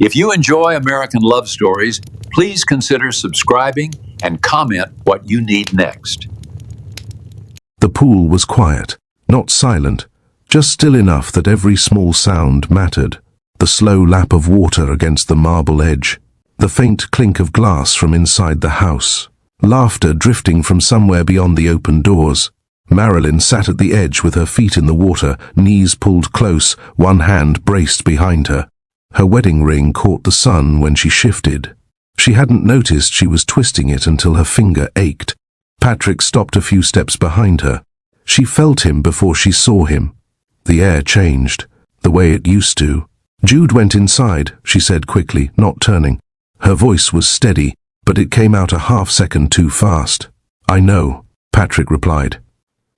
If you enjoy American love stories, please consider subscribing and comment what you need next. The pool was quiet, not silent, just still enough that every small sound mattered. The slow lap of water against the marble edge, the faint clink of glass from inside the house, laughter drifting from somewhere beyond the open doors. Marilyn sat at the edge with her feet in the water, knees pulled close, one hand braced behind her. Her wedding ring caught the sun when she shifted. She hadn't noticed she was twisting it until her finger ached. Patrick stopped a few steps behind her. She felt him before she saw him. The air changed, the way it used to. "Jude went inside," she said quickly, not turning. Her voice was steady, but it came out a half-second too fast. "I know," Patrick replied.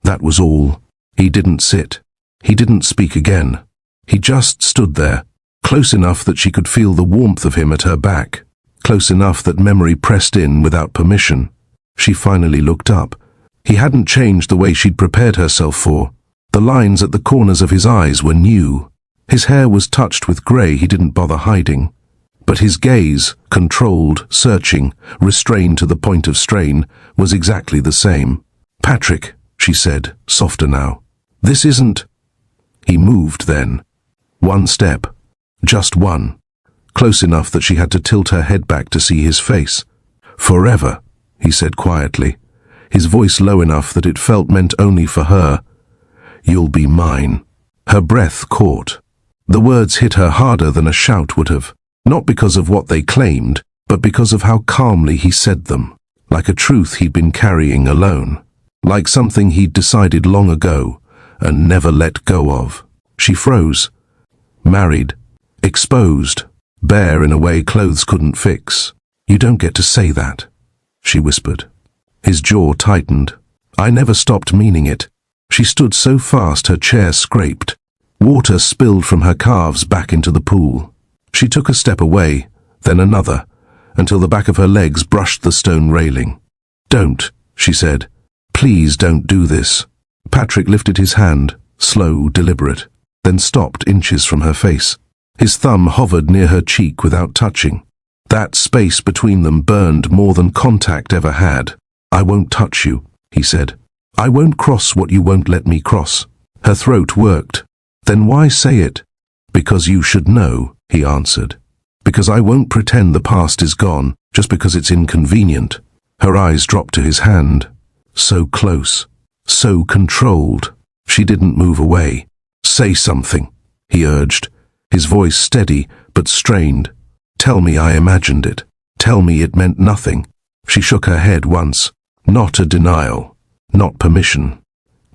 That was all. He didn't sit. He didn't speak again. He just stood there, close enough that she could feel the warmth of him at her back, close enough that memory pressed in without permission. She finally looked up. He hadn't changed the way she'd prepared herself for. The lines at the corners of his eyes were new. His hair was touched with grey he didn't bother hiding. But his gaze, controlled, searching, restrained to the point of strain, was exactly the same. "Patrick," she said, softer now. "This isn't—" He moved then. One step. Just one. Close enough that she had to tilt her head back to see his face. "Forever," he said quietly, his voice low enough that it felt meant only for her. "You'll be mine." Her breath caught. The words hit her harder than a shout would have, not because of what they claimed, but because of how calmly he said them, like a truth he'd been carrying alone, like something he'd decided long ago and never let go of. She froze. Married, exposed, bare in a way clothes couldn't fix. "You don't get to say that," she whispered. His jaw tightened. "I never stopped meaning it." She stood so fast her chair scraped. Water spilled from her calves back into the pool. She took a step away, then another, until the back of her legs brushed the stone railing. "Don't," she said. "Please don't do this." Patrick lifted his hand, slow, deliberate, then stopped inches from her face. His thumb hovered near her cheek without touching. That space between them burned more than contact ever had. "I won't touch you," he said. "I won't cross what you won't let me cross." Her throat worked. "Then why say it?" "Because you should know," he answered. "Because I won't pretend the past is gone, just because it's inconvenient." Her eyes dropped to his hand. So close, so controlled. She didn't move away. "Say something," he urged, his voice steady but strained. "Tell me I imagined it. Tell me it meant nothing." She shook her head once. Not a denial, not permission.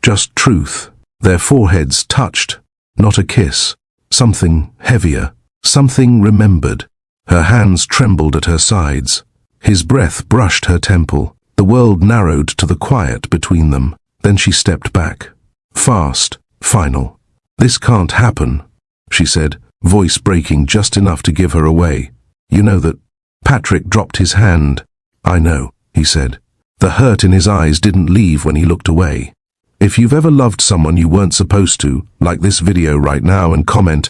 Just truth. Their foreheads touched. Not a kiss. Something heavier. Something remembered. Her hands trembled at her sides. His breath brushed her temple. The world narrowed to the quiet between them. Then she stepped back. Fast, final. "This can't happen," she said, voice breaking just enough to give her away. "You know that—" Patrick dropped his hand. "I know," he said. The hurt in his eyes didn't leave when he looked away. If you've ever loved someone you weren't supposed to, like this video right now, and comment,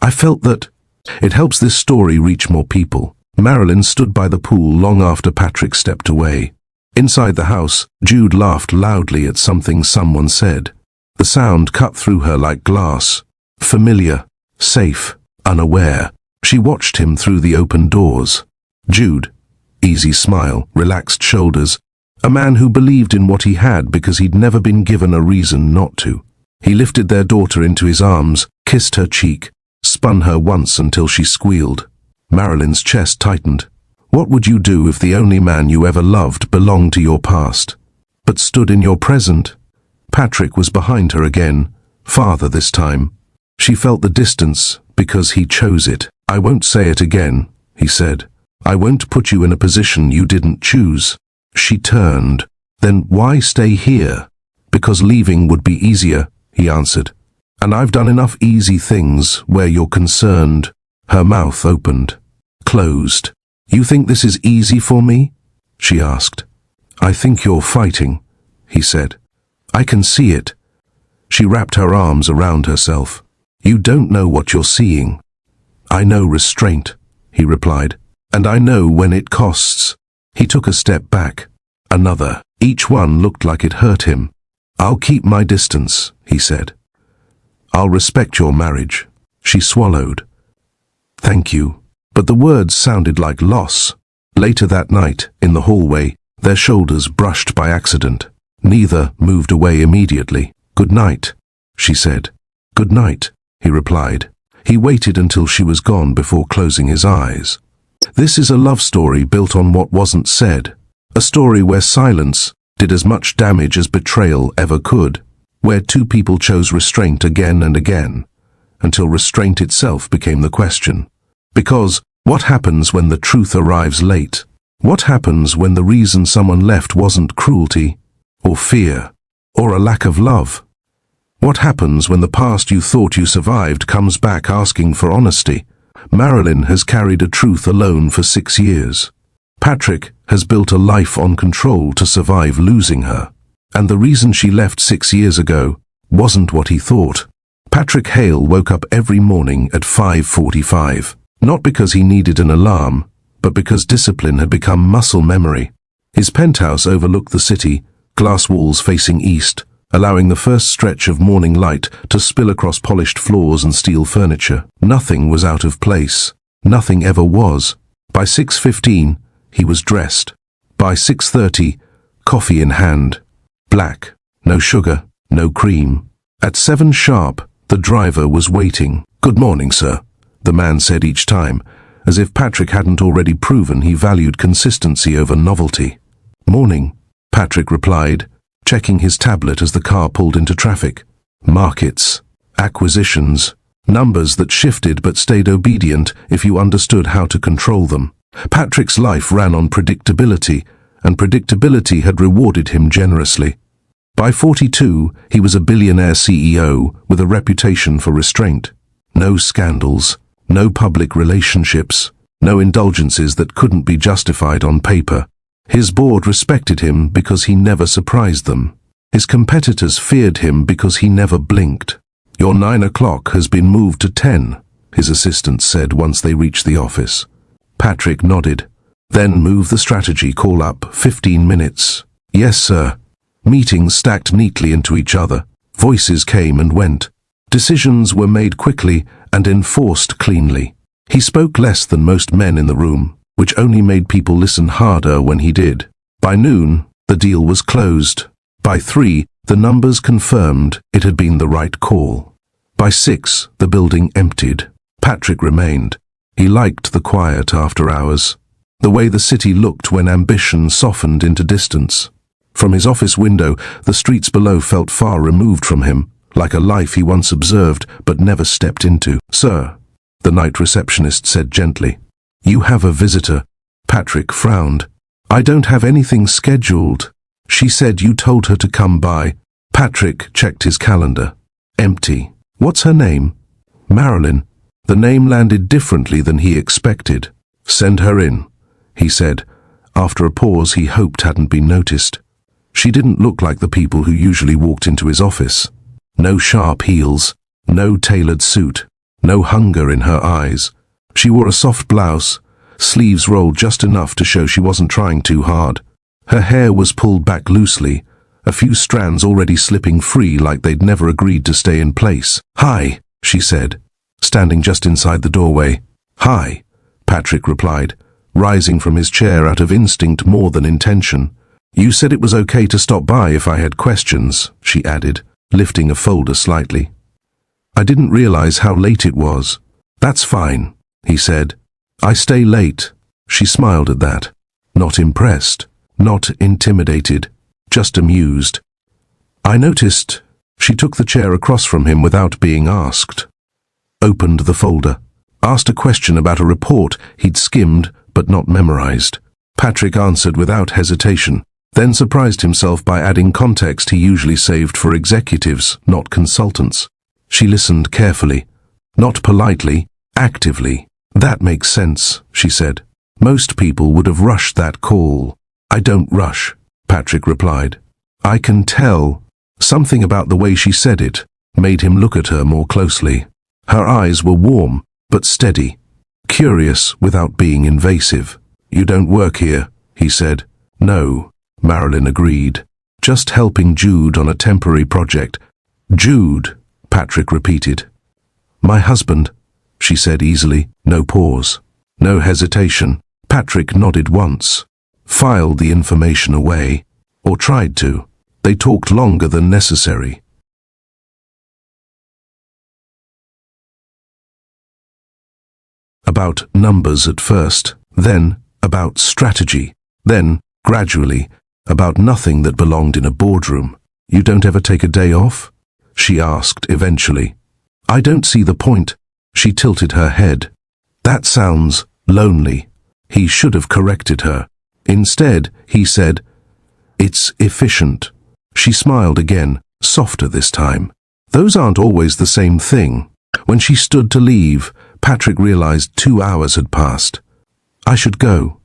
"I felt that," it helps this story reach more people. Marilyn stood by the pool long after Patrick stepped away. Inside the house, Jude laughed loudly at something someone said. The sound cut through her like glass. Familiar, safe, unaware. She watched him through the open doors. Jude, easy smile, relaxed shoulders. A man who believed in what he had because he'd never been given a reason not to. He lifted their daughter into his arms, kissed her cheek, spun her once until she squealed. Marilyn's chest tightened. What would you do if the only man you ever loved belonged to your past, but stood in your present? Patrick was behind her again, farther this time. She felt the distance because he chose it. "I won't say it again," he said. "I won't put you in a position you didn't choose." She turned. "Then why stay here?" "Because leaving would be easier," he answered. "And I've done enough easy things where you're concerned." Her mouth opened, closed. "You think this is easy for me?" she asked. "I think you're fighting," he said. "I can see it." She wrapped her arms around herself. "You don't know what you're seeing." I know restraint, he replied, and I know when it costs. He took a step back. Another. Each one looked like it hurt him. I'll keep my distance, he said. I'll respect your marriage. She swallowed. Thank you. But the words sounded like loss. Later that night, in the hallway, their shoulders brushed by accident. Neither moved away immediately. Good night, she said. Good night, he replied. He waited until she was gone before closing his eyes. This is a love story built on what wasn't said. A story where silence did as much damage as betrayal ever could. Where two people chose restraint again and again, until restraint itself became the question. Because what happens when the truth arrives late? What happens when the reason someone left wasn't cruelty, or fear, or a lack of love? What happens when the past you thought you survived comes back asking for honesty? Marilyn has carried a truth alone for 6 years. Patrick has built a life on control to survive losing her. And the reason she left 6 years ago wasn't what he thought. Patrick Hale woke up every morning at 5:45, not because he needed an alarm, but because discipline had become muscle memory. His penthouse overlooked the city, glass walls facing east, allowing the first stretch of morning light to spill across polished floors and steel furniture. Nothing was out of place. Nothing ever was. By 6:15, he was dressed. By 6:30, coffee in hand. Black, no sugar, no cream. At 7 sharp, the driver was waiting. Good morning, sir, the man said each time, as if Patrick hadn't already proven he valued consistency over novelty. Morning, Patrick replied, checking his tablet as the car pulled into traffic. Markets, acquisitions, numbers that shifted but stayed obedient if you understood how to control them. Patrick's life ran on predictability, and predictability had rewarded him generously. By 42, he was a billionaire CEO with a reputation for restraint. No scandals, no public relationships, no indulgences that couldn't be justified on paper. His board respected him because he never surprised them. His competitors feared him because he never blinked. Your 9 o'clock has been moved to 10, his assistant said once they reached the office. Patrick nodded. Then move the strategy call up 15 minutes. Yes, sir. Meetings stacked neatly into each other. Voices came and went. Decisions were made quickly and enforced cleanly. He spoke less than most men in the room, which only made people listen harder when he did. By noon, the deal was closed. By 3, the numbers confirmed it had been the right call. By 6, the building emptied. Patrick remained. He liked the quiet after hours. The way the city looked when ambition softened into distance. From his office window, the streets below felt far removed from him, like a life he once observed but never stepped into. Sir, the night receptionist said gently. You have a visitor. Patrick frowned. I don't have anything scheduled. She said you told her to come by. Patrick checked his calendar. Empty. What's her name? Marilyn. The name landed differently than he expected. Send her in, he said, after a pause he hoped hadn't been noticed. She didn't look like the people who usually walked into his office. No sharp heels, no tailored suit, no hunger in her eyes. She wore a soft blouse, sleeves rolled just enough to show she wasn't trying too hard. Her hair was pulled back loosely, a few strands already slipping free like they'd never agreed to stay in place. Hi, she said, standing just inside the doorway. Hi, Patrick replied, rising from his chair out of instinct more than intention. You said it was okay to stop by if I had questions, she added, lifting a folder slightly. I didn't realize how late it was. That's fine, he said. I stay late. She smiled at that. Not impressed, not intimidated, just amused. I noticed. She took the chair across from him without being asked. Opened the folder. Asked a question about a report he'd skimmed but not memorized. Patrick answered without hesitation, then surprised himself by adding context he usually saved for executives, not consultants. She listened carefully. Not politely, actively. That makes sense, she said. Most people would have rushed that call. I don't rush, Patrick replied. I can tell. Something about the way she said it made him look at her more closely. Her eyes were warm, but steady. curious without being invasive. "You don't work here," he said. "No," Marilyn agreed. "Just helping Jude on a temporary project." "Jude," Patrick repeated. "My husband," she said easily. No pause. No hesitation. Patrick nodded once, filed the information away, or tried to. They talked longer than necessary. About numbers at first, then about strategy, then, gradually, about nothing that belonged in a boardroom. "You don't ever take a day off?" she asked eventually. "I don't see the point." She tilted her head. "That sounds lonely." He should have corrected her. Instead, he said, "It's efficient." She smiled again, softer this time. Those aren't always the same thing. When she stood to leave, Patrick realized 2 hours had passed. "I should go,"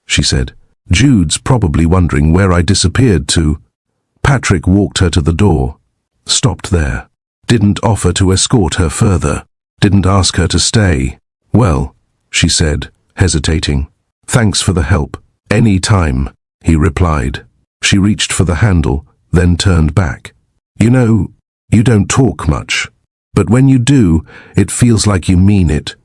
she said. "Jude's probably wondering where I disappeared to." Patrick walked her to the door, stopped there, didn't offer to escort her further, didn't ask her to stay. "Well," she said, hesitating. "Thanks for the help." "Any time," he replied. She reached for the handle, then turned back. "You know, you don't talk much, but when you do, it feels like you mean it."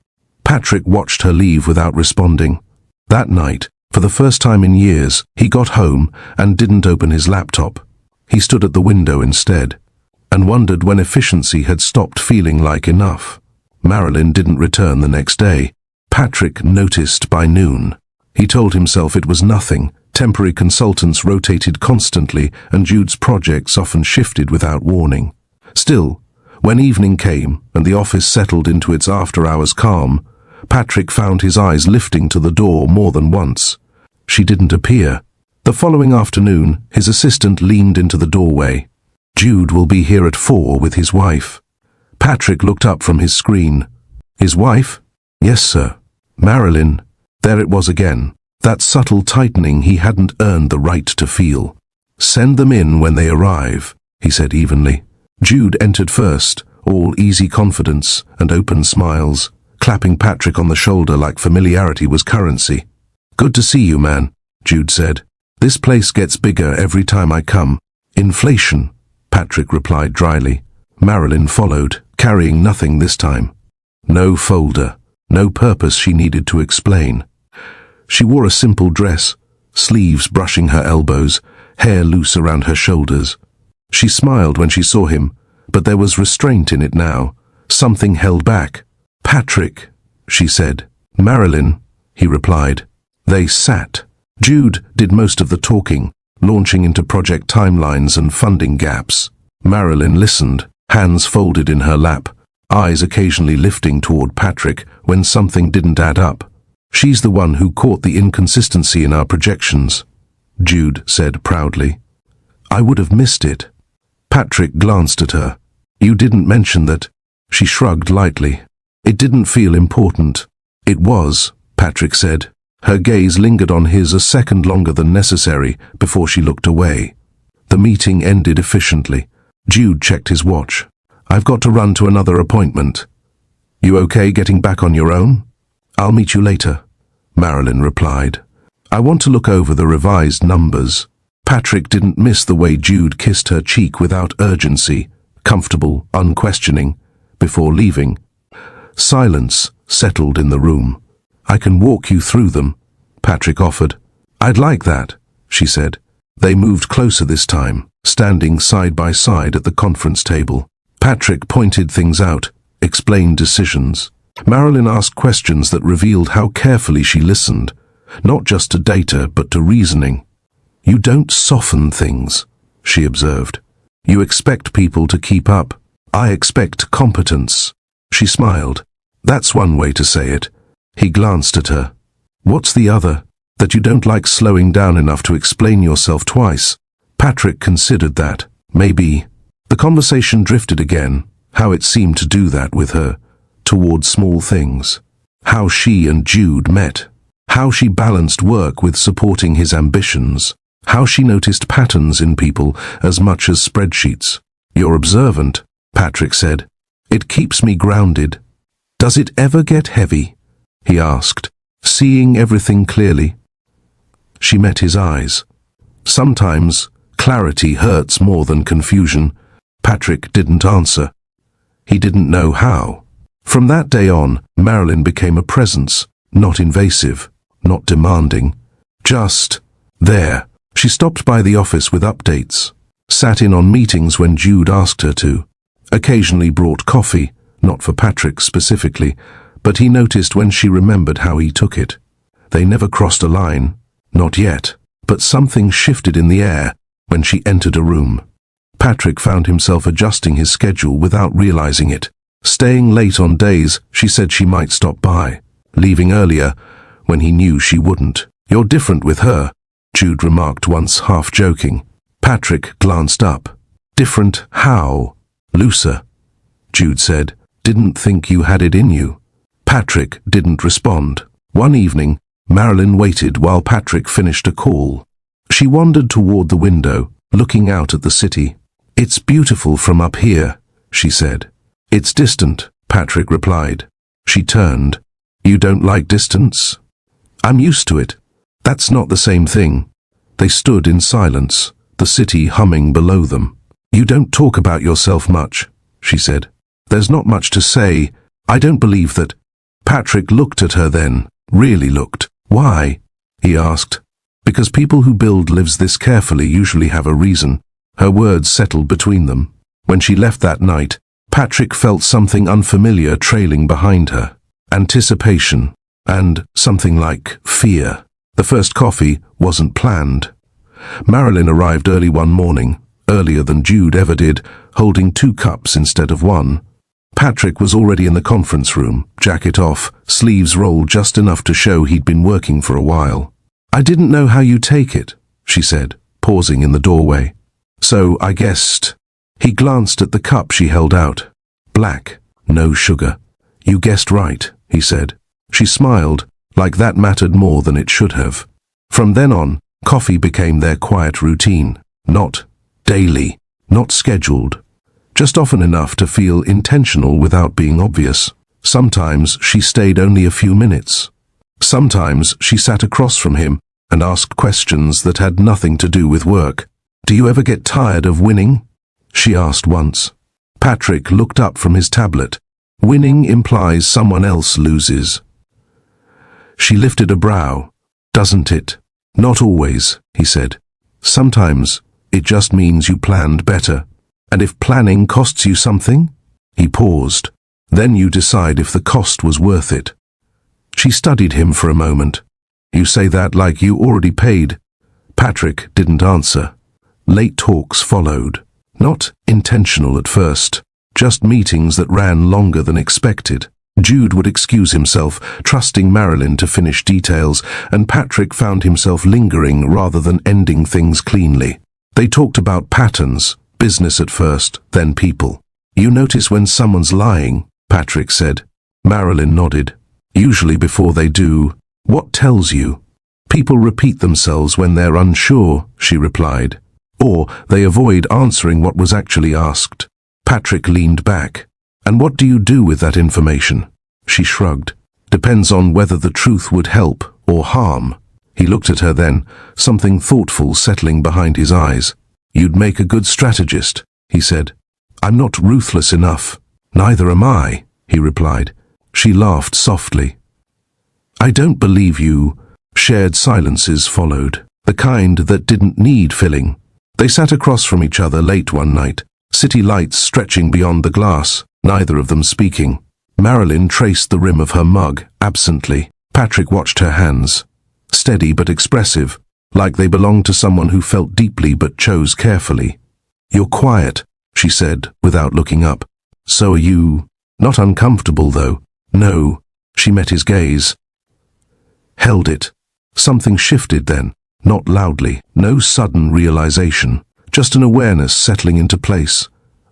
Patrick watched her leave without responding. That night, for the first time in years, he got home and didn't open his laptop. He stood at the window instead, and wondered when efficiency had stopped feeling like enough. Marilyn didn't return the next day. Patrick noticed by noon. He told himself it was nothing. Temporary consultants rotated constantly, and Jude's projects often shifted without warning. Still, when evening came and the office settled into its after-hours calm, Patrick found his eyes lifting to the door more than once. She didn't appear. The following afternoon, his assistant leaned into the doorway. "Jude will be here at 4 with his wife." Patrick looked up from his screen. "His wife?" "Yes, sir." "Marilyn." There it was again, that subtle tightening he hadn't earned the right to feel. "Send them in when they arrive," he said evenly. Jude entered first, all easy confidence and open smiles, clapping Patrick on the shoulder like familiarity was currency. "Good to see you, man," Jude said. "This place gets bigger every time I come." "Inflation," Patrick replied dryly. Marilyn followed, carrying nothing this time. No folder, no purpose she needed to explain. She wore a simple dress, sleeves brushing her elbows, hair loose around her shoulders. She smiled when she saw him, but there was restraint in it now, something held back. "Patrick," she said. "Marilyn," he replied. They sat. Jude did most of the talking, launching into project timelines and funding gaps. Marilyn listened, hands folded in her lap, eyes occasionally lifting toward Patrick when something didn't add up. "She's the one who caught the inconsistency in our projections," Jude said proudly. "I would have missed it." Patrick glanced at her. "You didn't mention that." She shrugged lightly. "It didn't feel important." "It was," Patrick said. Her gaze lingered on his a second longer than necessary before she looked away. The meeting ended efficiently. Jude checked his watch. "I've got to run to another appointment." "You okay getting back on your own?" "I'll meet you later," Marilyn replied. "I want to look over the revised numbers." Patrick didn't miss the way Jude kissed her cheek without urgency, comfortable, unquestioning, before leaving. Silence settled in the room. "I can walk you through them," Patrick offered. "I'd like that," she said. They moved closer this time, standing side by side at the conference table. Patrick pointed things out, explained decisions. Marilyn asked questions that revealed how carefully she listened, not just to data but to reasoning. "You don't soften things," she observed. "You expect people to keep up. I expect competence." She smiled. "That's one way to say it." He glanced at her. "What's the other? That you don't like slowing down enough to explain yourself twice?" Patrick considered that. Maybe. The conversation drifted again, how it seemed to do that with her, toward small things. How she and Jude met. How she balanced work with supporting his ambitions. How she noticed patterns in people as much as spreadsheets. "You're observant," Patrick said. "It keeps me grounded." "Does it ever get heavy?" he asked, seeing everything clearly. She met his eyes. Sometimes clarity hurts more than confusion. Patrick didn't answer. He didn't know how. From that day on, Marilyn became a presence, not invasive, not demanding, just there. She stopped by the office with updates, sat in on meetings when Jude asked her to, occasionally brought coffee, not for Patrick specifically, but he noticed when she remembered how he took it. They never crossed a line, not yet, but something shifted in the air when she entered a room. Patrick found himself adjusting his schedule without realizing it, staying late on days she said she might stop by, leaving earlier when he knew she wouldn't. "You're different with her," Jude remarked once, half joking. Patrick glanced up. "Different how?" "Looser," Jude said. "Didn't think you had it in you." Patrick didn't respond. One evening, Marilyn waited while Patrick finished a call. She wandered toward the window, looking out at the city. "It's beautiful from up here," she said. "It's distant," Patrick replied. She turned. "You don't like distance?" "I'm used to it." "That's not the same thing." They stood in silence, the city humming below them. "You don't talk about yourself much," she said. "There's not much to say. I don't believe that." Patrick looked at her then, really looked. "Why?" he asked. "Because people who build lives this carefully usually have a reason." Her words settled between them. When she left that night, Patrick felt something unfamiliar trailing behind her. Anticipation, and something like fear. The first coffee wasn't planned. Marilyn arrived early one morning, earlier than Jude ever did, holding 2 cups instead of 1. Patrick was already in the conference room, jacket off, sleeves rolled just enough to show he'd been working for a while. "I didn't know how you take it," she said, pausing in the doorway. "So I guessed." He glanced at the cup she held out. Black, no sugar. "You guessed right," he said. She smiled, like that mattered more than it should have. From then on, coffee became their quiet routine. Not daily, not scheduled. Just often enough to feel intentional without being obvious. Sometimes she stayed only a few minutes. Sometimes she sat across from him and asked questions that had nothing to do with work. "Do you ever get tired of winning?" she asked once. Patrick looked up from his tablet. "Winning implies someone else loses." She lifted a brow. "Doesn't it?" "Not always," he said. "Sometimes it just means you planned better. And if planning costs you something?" He paused. "Then you decide if the cost was worth it." She studied him for a moment. "You say that like you already paid." Patrick didn't answer. Late talks followed. Not intentional at first, just meetings that ran longer than expected. Jude would excuse himself, trusting Marilyn to finish details, and Patrick found himself lingering rather than ending things cleanly. They talked about patterns, business at first, then people. "You notice when someone's lying," Patrick said. Marilyn nodded. "Usually before they do. What tells you?" "People repeat themselves when they're unsure," she replied. "Or they avoid answering what was actually asked." Patrick leaned back. "And what do you do with that information?" She shrugged. "Depends on whether the truth would help or harm." He looked at her then, something thoughtful settling behind his eyes. "You'd make a good strategist," he said. "I'm not ruthless enough." "Neither am I," he replied. She laughed softly. "I don't believe you." Shared silences followed, the kind that didn't need filling. They sat across from each other late one night, city lights stretching beyond the glass, neither of them speaking. Marilyn traced the rim of her mug, absently. Patrick watched her hands. Steady but expressive, like they belonged to someone who felt deeply but chose carefully. "You're quiet," she said, without looking up. "So are you." "Not uncomfortable, though." "No." She met his gaze. Held it. Something shifted then, not loudly, no sudden realization, just an awareness settling into place,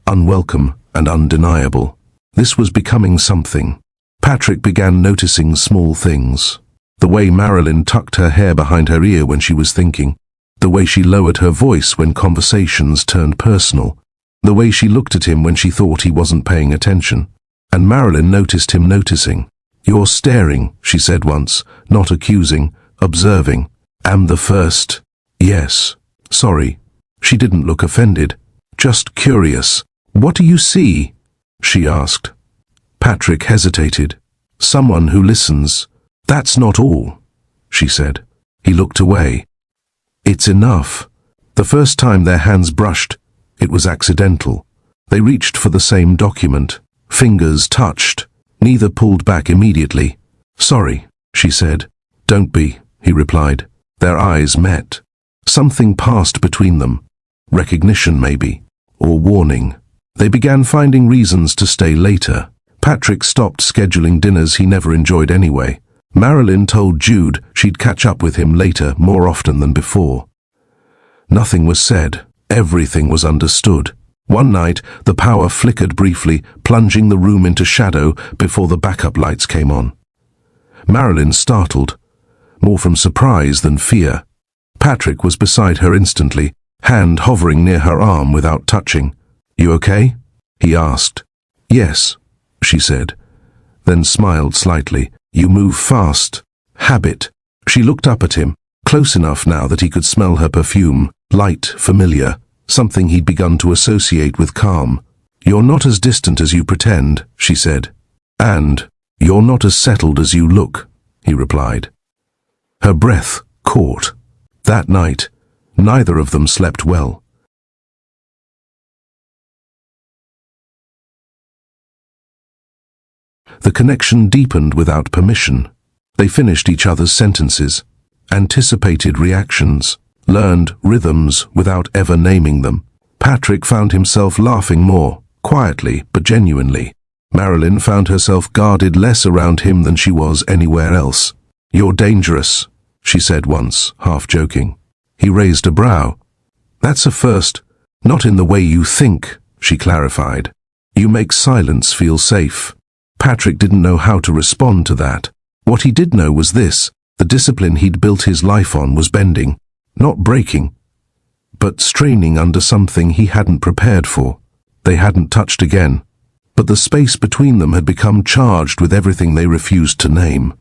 unwelcome and undeniable. This was becoming something. Patrick began noticing small things. The way Marilyn tucked her hair behind her ear when she was thinking. The way she lowered her voice when conversations turned personal. The way she looked at him when she thought he wasn't paying attention. And Marilyn noticed him noticing. You're staring, she said once, not accusing, observing. Am the first? Yes. Sorry. She didn't look offended, just curious. What do you see? She asked. Patrick hesitated. Someone who listens. That's not all, she said. He looked away. It's enough. The first time their hands brushed, it was accidental. They reached for the same document. Fingers touched. Neither pulled back immediately. Sorry, she said. Don't be, he replied. Their eyes met. Something passed between them. Recognition, maybe, or warning. They began finding reasons to stay later. Patrick stopped scheduling dinners he never enjoyed anyway. Marilyn told Jude she'd catch up with him later more often than before. Nothing was said. Everything was understood. One night, the power flickered briefly, plunging the room into shadow before the backup lights came on. Marilyn startled, more from surprise than fear. Patrick was beside her instantly, hand hovering near her arm without touching. You okay? He asked. Yes, she said, then smiled slightly. You move fast. Habit. She looked up at him, close enough now that he could smell her perfume, light, familiar, something he'd begun to associate with calm. You're not as distant as you pretend, she said. And you're not as settled as you look, he replied. Her breath caught. That night, neither of them slept well. The connection deepened without permission. They finished each other's sentences, anticipated reactions, learned rhythms without ever naming them. Patrick found himself laughing more, quietly but genuinely. Marilyn found herself guarded less around him than she was anywhere else. You're dangerous, she said once, half joking. He raised a brow. That's a first. Not in the way you think, she clarified. You make silence feel safe. Patrick didn't know how to respond to that. What he did know was this: the discipline he'd built his life on was bending, not breaking, but straining under something he hadn't prepared for. They hadn't touched again, but the space between them had become charged with everything they refused to name.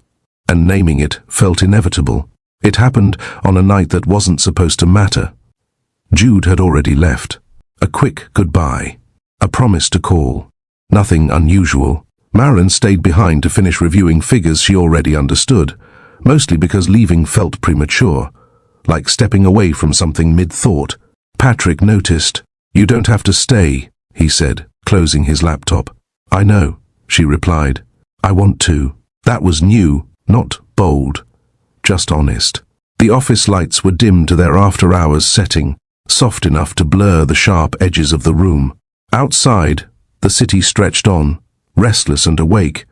And naming it felt inevitable. It happened on a night that wasn't supposed to matter. Jude had already left. A quick goodbye. A promise to call. Nothing unusual. Marilyn stayed behind to finish reviewing figures she already understood, mostly because leaving felt premature, like stepping away from something mid-thought. Patrick noticed. You don't have to stay, he said, closing his laptop. I know, she replied. I want to. That was new, not bold, just honest. The office lights were dimmed to their after-hours setting, soft enough to blur the sharp edges of the room. Outside, the city stretched on, restless and awake,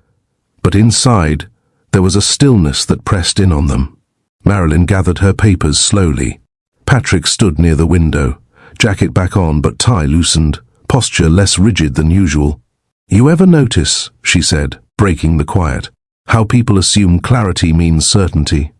but inside, there was a stillness that pressed in on them. Marilyn gathered her papers slowly. Patrick stood near the window, jacket back on but tie loosened, posture less rigid than usual. You ever notice, she said, breaking the quiet, how people assume clarity means certainty?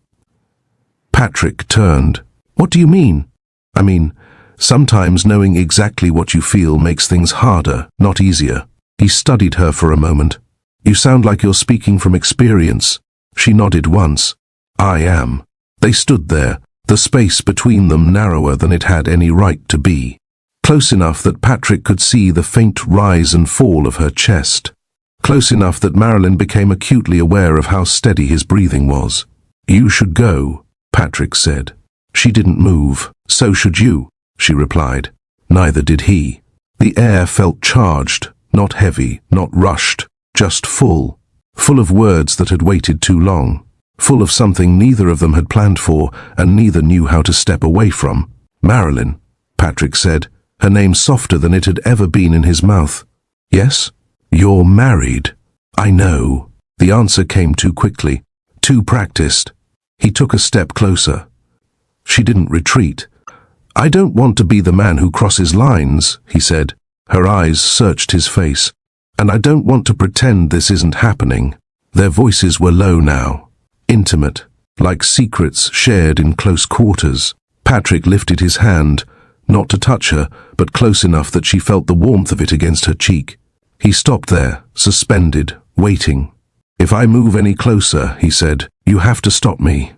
Patrick turned. What do you mean? I mean, sometimes knowing exactly what you feel makes things harder, not easier. He studied her for a moment. You sound like you're speaking from experience. She nodded once. I am. They stood there, the space between them narrower than it had any right to be. Close enough that Patrick could see the faint rise and fall of her chest. Close enough that Marilyn became acutely aware of how steady his breathing was. You should go, Patrick said. She didn't move. So should you, she replied. Neither did he. The air felt charged, not heavy, not rushed, just full. Full of words that had waited too long. Full of something neither of them had planned for and neither knew how to step away from. Marilyn, Patrick said, her name softer than it had ever been in his mouth. Yes? You're married. I know. The answer came too quickly, too practiced. He took a step closer. She didn't retreat. I don't want to be the man who crosses lines, he said. Her eyes searched his face. And I don't want to pretend this isn't happening. Their voices were low now, intimate, like secrets shared in close quarters. Patrick lifted his hand, not to touch her, but close enough that she felt the warmth of it against her cheek. He stopped there, suspended, waiting. "If I move any closer," he said, "you have to stop me."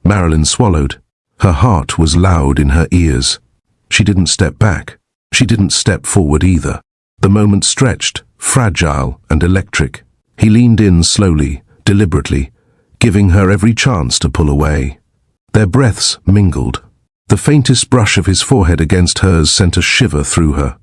Marilyn swallowed. Her heart was loud in her ears. She didn't step back. She didn't step forward either. The moment stretched, fragile and electric. He leaned in slowly, deliberately, giving her every chance to pull away. Their breaths mingled. The faintest brush of his forehead against hers sent a shiver through her.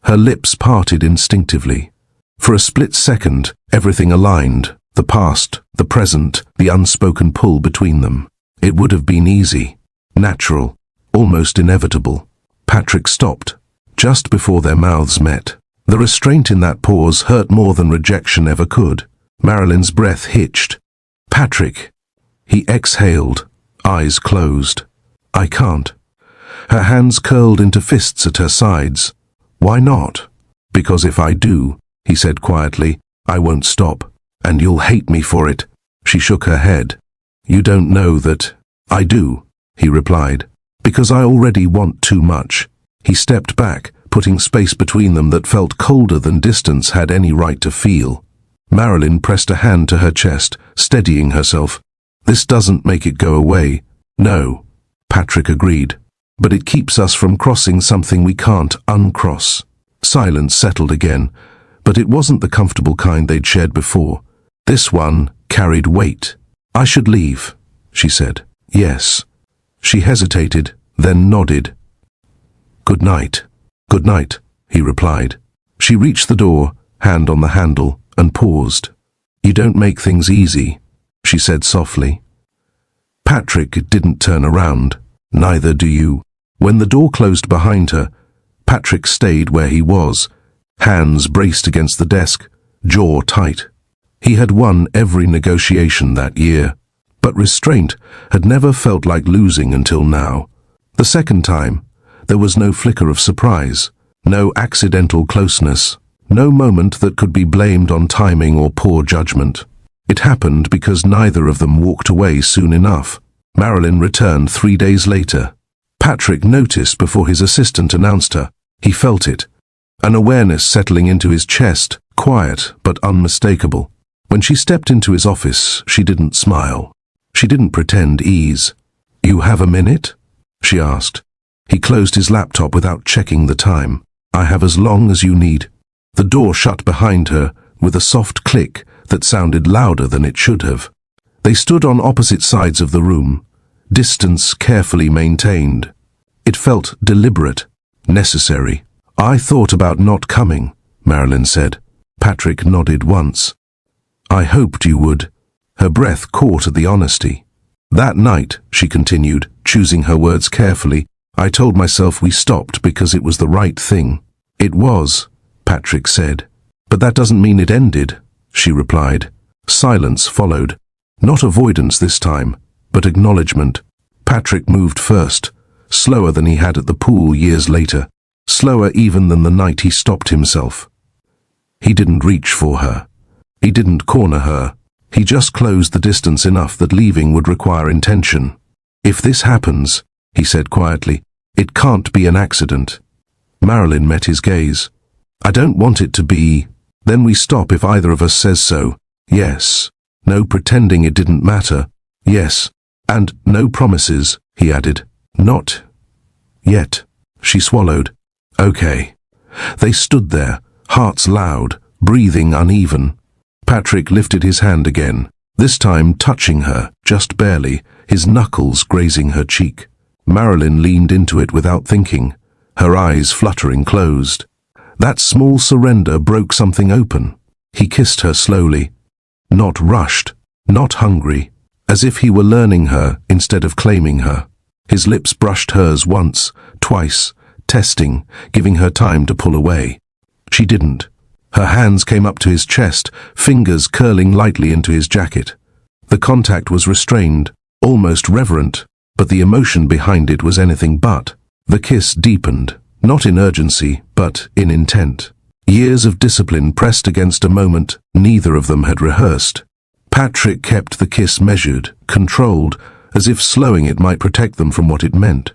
Her lips parted instinctively. For a split second, everything aligned. The past, the present, the unspoken pull between them. It would have been easy, natural, almost inevitable. Patrick stopped, just before their mouths met. The restraint in that pause hurt more than rejection ever could. Marilyn's breath hitched. "Patrick." He exhaled, eyes closed. "I can't." Her hands curled into fists at her sides. "Why not?" "Because if I do," he said quietly, "I won't stop, and you'll hate me for it." She shook her head. "You don't know that." "I do," he replied, "because I already want too much." He stepped back, putting space between them that felt colder than distance had any right to feel. Marilyn pressed a hand to her chest, steadying herself. "This doesn't make it go away." "No," Patrick agreed, "but it keeps us from crossing something we can't uncross." Silence settled again, but it wasn't the comfortable kind they'd shared before. This one carried weight. "I should leave," she said. "Yes." She hesitated, then nodded. "Good night." "Good night," he replied. She reached the door, hand on the handle, and paused. "You don't make things easy," she said softly. Patrick didn't turn around. "Neither do you." When the door closed behind her, Patrick stayed where he was, hands braced against the desk, jaw tight. He had won every negotiation that year, but restraint had never felt like losing until now. The second time, there was no flicker of surprise, no accidental closeness, no moment that could be blamed on timing or poor judgment. It happened because neither of them walked away soon enough. Marilyn returned 3 days later. Patrick noticed before his assistant announced her. He felt it, an awareness settling into his chest, quiet but unmistakable. When she stepped into his office, she didn't smile. She didn't pretend ease. "You have a minute?" she asked. He closed his laptop without checking the time. "I have as long as you need." The door shut behind her with a soft click that sounded louder than it should have. They stood on opposite sides of the room, distance carefully maintained. It felt deliberate, necessary. "I thought about not coming," Marilyn said. Patrick nodded once. "I hoped you would." Her breath caught at the honesty. "That night," she continued, choosing her words carefully, "I told myself we stopped because it was the right thing." "It was," Patrick said. "But that doesn't mean it ended," she replied. Silence followed. Not avoidance this time, but acknowledgement. Patrick moved first, slower than he had at the pool years later, slower even than the night he stopped himself. He didn't reach for her. He didn't corner her. He just closed the distance enough that leaving would require intention. "If this happens," he said quietly, "it can't be an accident." Marilyn met his gaze. "I don't want it to be. Then we stop if either of us says so." "Yes." No pretending it didn't matter. "Yes. And no promises," he added. "Not yet." She swallowed. "Okay." They stood there, hearts loud, breathing uneven. Patrick lifted his hand again, this time touching her, just barely, his knuckles grazing her cheek. Marilyn leaned into it without thinking, her eyes fluttering closed. That small surrender broke something open. He kissed her slowly, not rushed, not hungry, as if he were learning her instead of claiming her. His lips brushed hers once, twice, testing, giving her time to pull away. She didn't. Her hands came up to his chest, fingers curling lightly into his jacket. The contact was restrained, almost reverent, but the emotion behind it was anything but. The kiss deepened, not in urgency, but in intent. Years of discipline pressed against a moment neither of them had rehearsed. Patrick kept the kiss measured, controlled, as if slowing it might protect them from what it meant.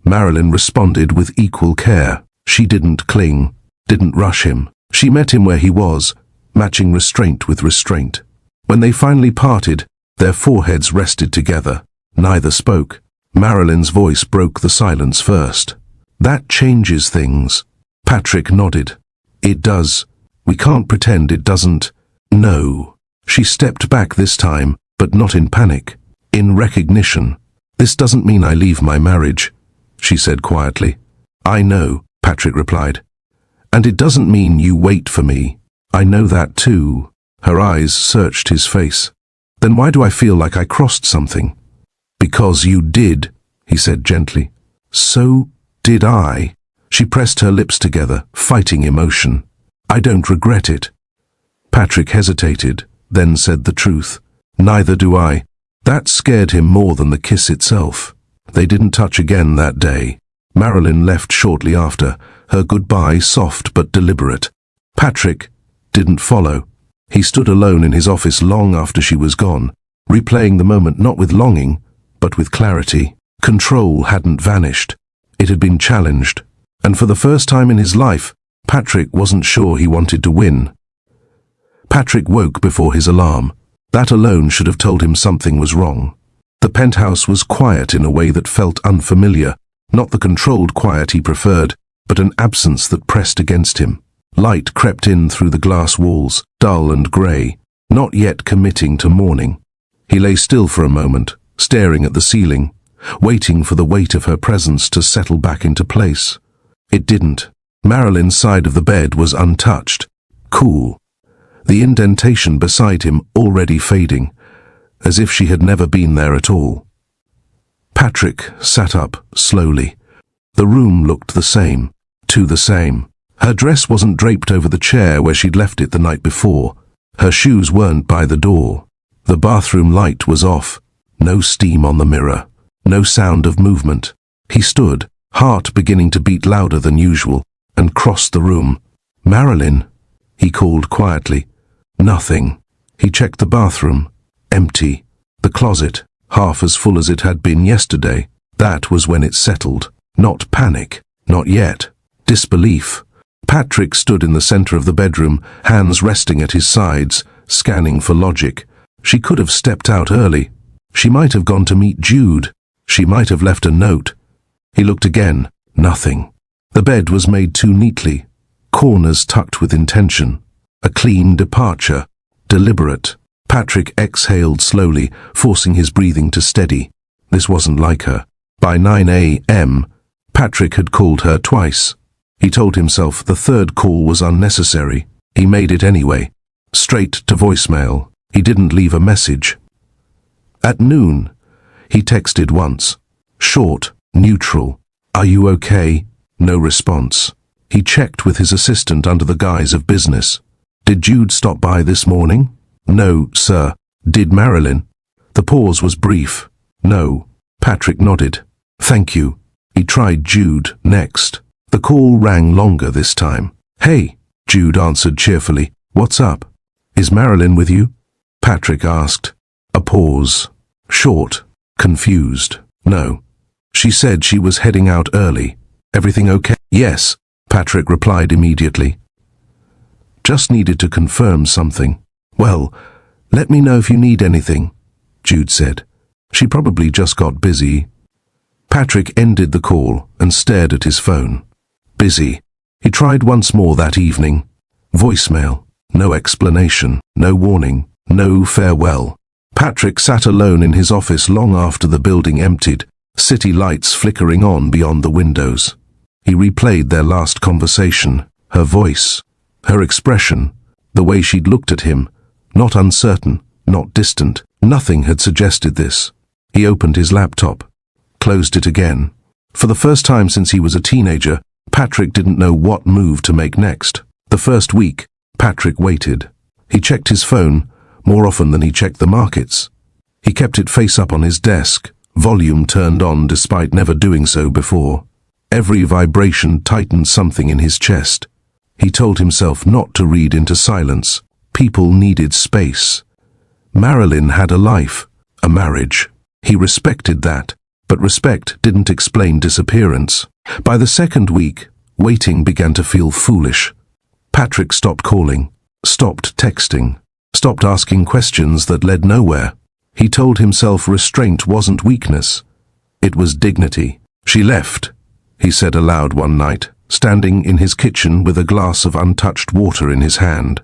Marilyn responded with equal care. She didn't cling, didn't rush him. She met him where he was, matching restraint with restraint. When they finally parted, their foreheads rested together. Neither spoke. Marilyn's voice broke the silence first. "That changes things." Patrick nodded. "It does. We can't pretend it doesn't." "No." She stepped back this time, but not in panic. In recognition. "This doesn't mean I leave my marriage," she said quietly. "I know," Patrick replied. "And it doesn't mean you wait for me. I know that too." Her eyes searched his face. "Then why do I feel like I crossed something?" "Because you did," he said gently. "So did I." She pressed her lips together, fighting emotion. "I don't regret it." Patrick hesitated, then said the truth. "Neither do I." That scared him more than the kiss itself. They didn't touch again that day. Marilyn left shortly after, her goodbye soft but deliberate. Patrick didn't follow. He stood alone in his office long after she was gone, replaying the moment not with longing, but with clarity. Control hadn't vanished. It had been challenged. And for the first time in his life, Patrick wasn't sure he wanted to win. Patrick woke before his alarm. That alone should have told him something was wrong. The penthouse was quiet in a way that felt unfamiliar, not the controlled quiet he preferred, but an absence that pressed against him. Light crept in through the glass walls, dull and grey, not yet committing to morning. He lay still for a moment, staring at the ceiling, waiting for the weight of her presence to settle back into place. It didn't. Marilyn's side of the bed was untouched, cool. The indentation beside him already fading, as if she had never been there at all. Patrick sat up slowly. The room looked the same, too the same. Her dress wasn't draped over the chair where she'd left it the night before. Her shoes weren't by the door. The bathroom light was off. No steam on the mirror. No sound of movement. He stood, heart beginning to beat louder than usual, and crossed the room. "Marilyn," he called quietly. Nothing. He checked the bathroom. Empty. The closet, half as full as it had been yesterday. That was when it settled. Not panic. Not yet. Disbelief. Patrick stood in the center of the bedroom, hands resting at his sides, scanning for logic. She could have stepped out early. She might have gone to meet Jude. She might have left a note. He looked again. Nothing. The bed was made too neatly. Corners tucked with intention. A clean departure. Deliberate. Patrick exhaled slowly, forcing his breathing to steady. This wasn't like her. By 9 a.m., Patrick had called her twice. He told himself the third call was unnecessary. He made it anyway. Straight to voicemail. He didn't leave a message. At noon, he texted once. Short, neutral. "Are you okay?" No response. He checked with his assistant under the guise of business. "Did Jude stop by this morning?" "No, sir." "Did Marilyn?" The pause was brief. "No." Patrick nodded. "Thank you." He tried Jude next. The call rang longer this time. "Hey," Jude answered cheerfully. "What's up?" "Is Marilyn with you?" Patrick asked. A pause. Short. Confused. "No." "She said she was heading out early. Everything okay?" "Yes," Patrick replied immediately. "Just needed to confirm something." "Well, let me know if you need anything," Jude said. "She probably just got busy." Patrick ended the call and stared at his phone. Busy. He tried once more that evening. Voicemail. No explanation. No warning. No farewell. Patrick sat alone in his office long after the building emptied, city lights flickering on beyond the windows. He replayed their last conversation, her voice, her expression, the way she'd looked at him, not uncertain, not distant. Nothing had suggested this. He opened his laptop, closed it again. For the first time since he was a teenager, Patrick didn't know what move to make next. The first week, Patrick waited. He checked his phone more often than he checked the markets. He kept it face up on his desk, volume turned on despite never doing so before. Every vibration tightened something in his chest. He told himself not to read into silence. People needed space. Marilyn had a life, a marriage. He respected that, but respect didn't explain disappearance. By the second week, waiting began to feel foolish. Patrick stopped calling, stopped texting. stopped asking questions that led nowhere. He told himself restraint wasn't weakness. It was dignity. "She left," he said aloud one night, standing in his kitchen with a glass of untouched water in his hand.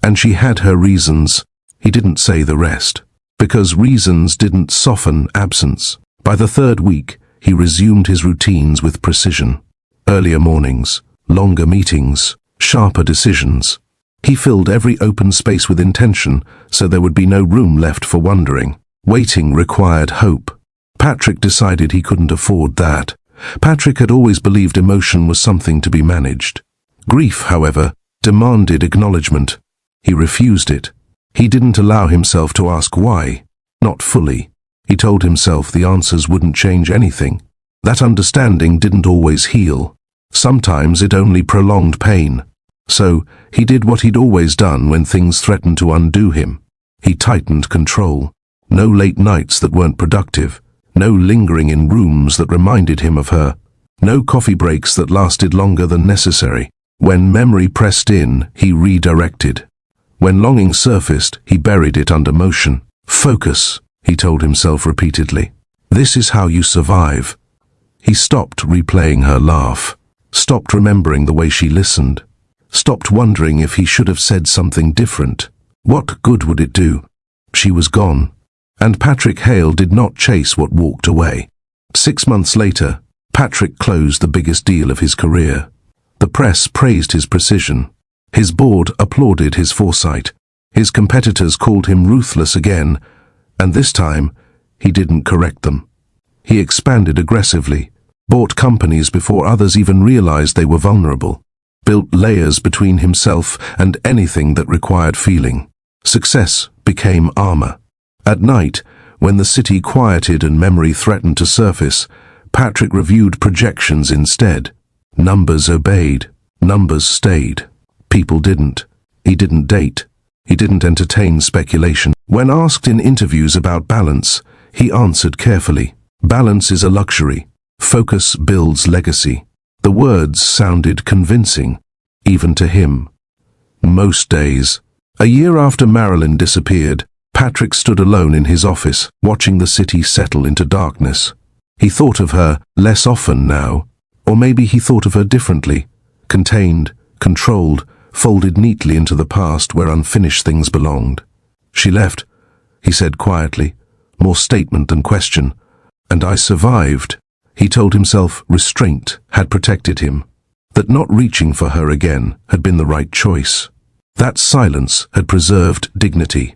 And she had her reasons. He didn't say the rest, because reasons didn't soften absence. By the third week, he resumed his routines with precision. Earlier mornings, longer meetings, sharper decisions. He filled every open space with intention, so there would be no room left for wondering. Waiting required hope. Patrick decided he couldn't afford that. Patrick had always believed emotion was something to be managed. Grief, however, demanded acknowledgement. He refused it. He didn't allow himself to ask why. Not fully. He told himself the answers wouldn't change anything. That understanding didn't always heal. Sometimes it only prolonged pain. So, he did what he'd always done when things threatened to undo him. He tightened control. No late nights that weren't productive. No lingering in rooms that reminded him of her. No coffee breaks that lasted longer than necessary. When memory pressed in, he redirected. When longing surfaced, he buried it under motion. "Focus," he told himself repeatedly. "This is how you survive." He stopped replaying her laugh. Stopped remembering the way she listened. Stopped wondering if he should have said something different. What good would it do? She was gone. And Patrick Hale did not chase what walked away. 6 months later, Patrick closed the biggest deal of his career. The press praised his precision. His board applauded his foresight. His competitors called him ruthless again, and this time, he didn't correct them. He expanded aggressively, bought companies before others even realized they were vulnerable, built layers between himself and anything that required feeling. Success became armor. At night, when the city quieted and memory threatened to surface, Patrick reviewed projections instead. Numbers obeyed. Numbers stayed. People didn't. He didn't date. He didn't entertain speculation. When asked in interviews about balance, he answered carefully. Balance is a luxury. Focus builds legacy. The words sounded convincing, even to him. Most days. A year after Marilyn disappeared, Patrick stood alone in his office, watching the city settle into darkness. He thought of her less often now, or maybe he thought of her differently, contained, controlled, folded neatly into the past where unfinished things belonged. "She left," he said quietly, more statement than question. "And I survived." He told himself restraint had protected him, that not reaching for her again had been the right choice. That silence had preserved dignity.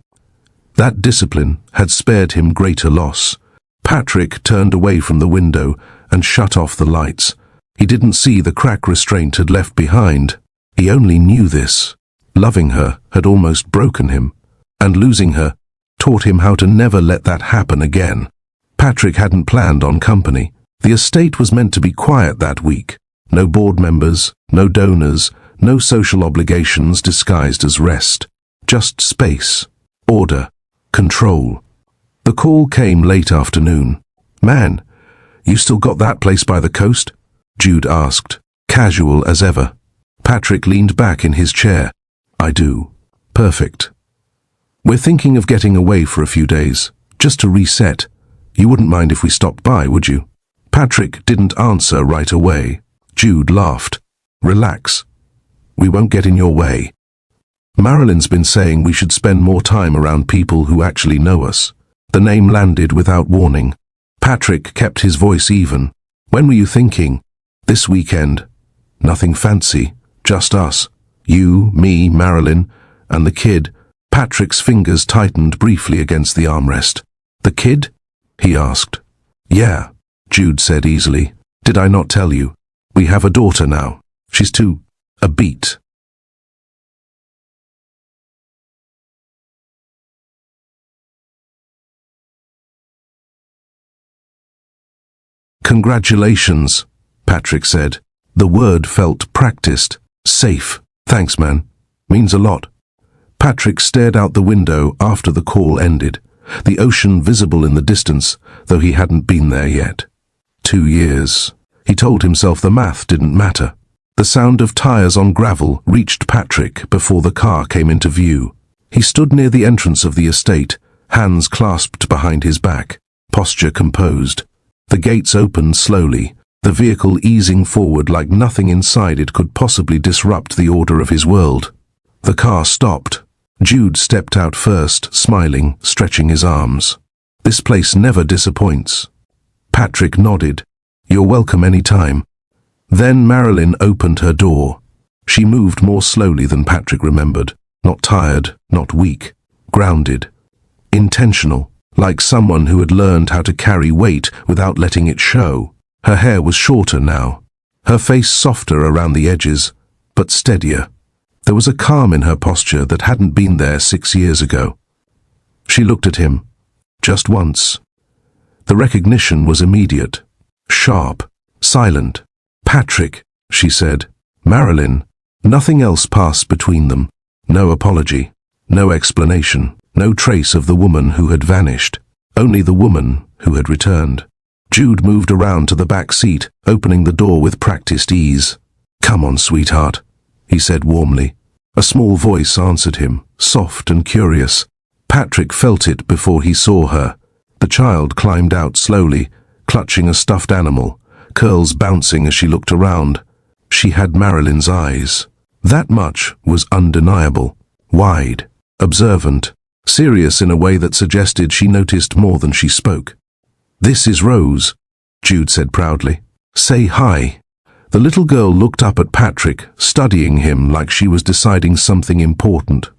That discipline had spared him greater loss. Patrick turned away from the window and shut off the lights. He didn't see the crack restraint had left behind. He only knew this. Loving her had almost broken him, and losing her taught him how to never let that happen again. Patrick hadn't planned on company. The estate was meant to be quiet that week. No board members, no donors, no social obligations disguised as rest. Just space, order, control. The call came late afternoon. "Man, you still got that place by the coast?" Jude asked, casual as ever. Patrick leaned back in his chair. "I do." "Perfect. We're thinking of getting away for a few days, just to reset. You wouldn't mind if we stopped by, would you?" Patrick didn't answer right away. Jude laughed. "Relax. We won't get in your way. Marilyn's been saying we should spend more time around people who actually know us." The name landed without warning. Patrick kept his voice even. "When were you thinking?" "This weekend. Nothing fancy. Just us. You, me, Marilyn, and the kid." Patrick's fingers tightened briefly against the armrest. "The kid?" he asked. "Yeah," Jude said easily. "Did I not tell you? We have a daughter now. She's a beat." "Congratulations," Patrick said. The word felt practiced, safe. "Thanks, man. Means a lot." Patrick stared out the window after the call ended, the ocean visible in the distance, though he hadn't been there yet. 2 years. He told himself the math didn't matter. The sound of tires on gravel reached Patrick before the car came into view. He stood near the entrance of the estate, hands clasped behind his back, posture composed. The gates opened slowly, the vehicle easing forward like nothing inside it could possibly disrupt the order of his world. The car stopped. Jude stepped out first, smiling, stretching his arms. This place never disappoints. Patrick nodded. You're welcome any time. Then Marilyn opened her door. She moved more slowly than Patrick remembered. Not tired, not weak. Grounded. Intentional. Like someone who had learned how to carry weight without letting it show. Her hair was shorter now. Her face softer around the edges, but steadier. There was a calm in her posture that hadn't been there 6 years ago. She looked at him. Just once. The recognition was immediate. Sharp. Silent. Patrick, she said. Marilyn. Nothing else passed between them. No apology. No explanation. No trace of the woman who had vanished. Only the woman who had returned. Jude moved around to the back seat, opening the door with practiced ease. Come on, sweetheart, he said warmly. A small voice answered him, soft and curious. Patrick felt it before he saw her. The child climbed out slowly, clutching a stuffed animal, curls bouncing as she looked around. She had Marilyn's eyes. That much was undeniable. Wide, observant, serious in a way that suggested she noticed more than she spoke. This is Rose, Jude said proudly. Say hi. The little girl looked up at Patrick, studying him like she was deciding something important.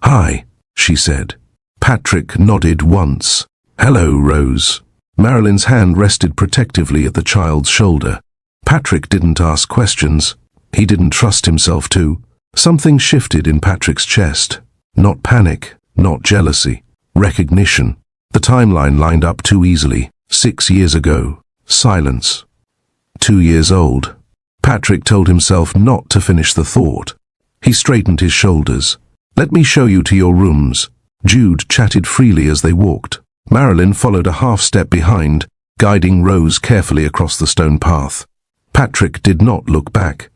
Hi, she said. Patrick nodded once. Hello, Rose. Marilyn's hand rested protectively at the child's shoulder. Patrick didn't ask questions. He didn't trust himself to. Something shifted in Patrick's chest. Not panic, not jealousy. Recognition. The timeline lined up too easily. 6 years ago. Silence. 2 years old. Patrick told himself not to finish the thought. He straightened his shoulders. Let me show you to your rooms. Jude chatted freely as they walked. Marilyn followed a half step behind, guiding Rose carefully across the stone path. Patrick did not look back.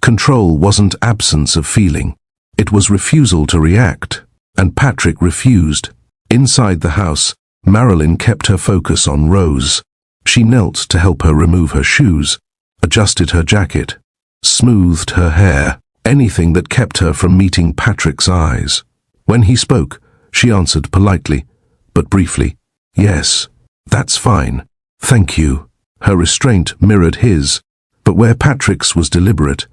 Control wasn't absence of feeling. It was refusal to react. And Patrick refused. Inside the house, Marilyn kept her focus on Rose. She knelt to help her remove her shoes, adjusted her jacket, smoothed her hair, anything that kept her from meeting Patrick's eyes. When he spoke, she answered politely, but briefly, yes, that's fine, thank you. Her restraint mirrored his, but where Patrick's was deliberate,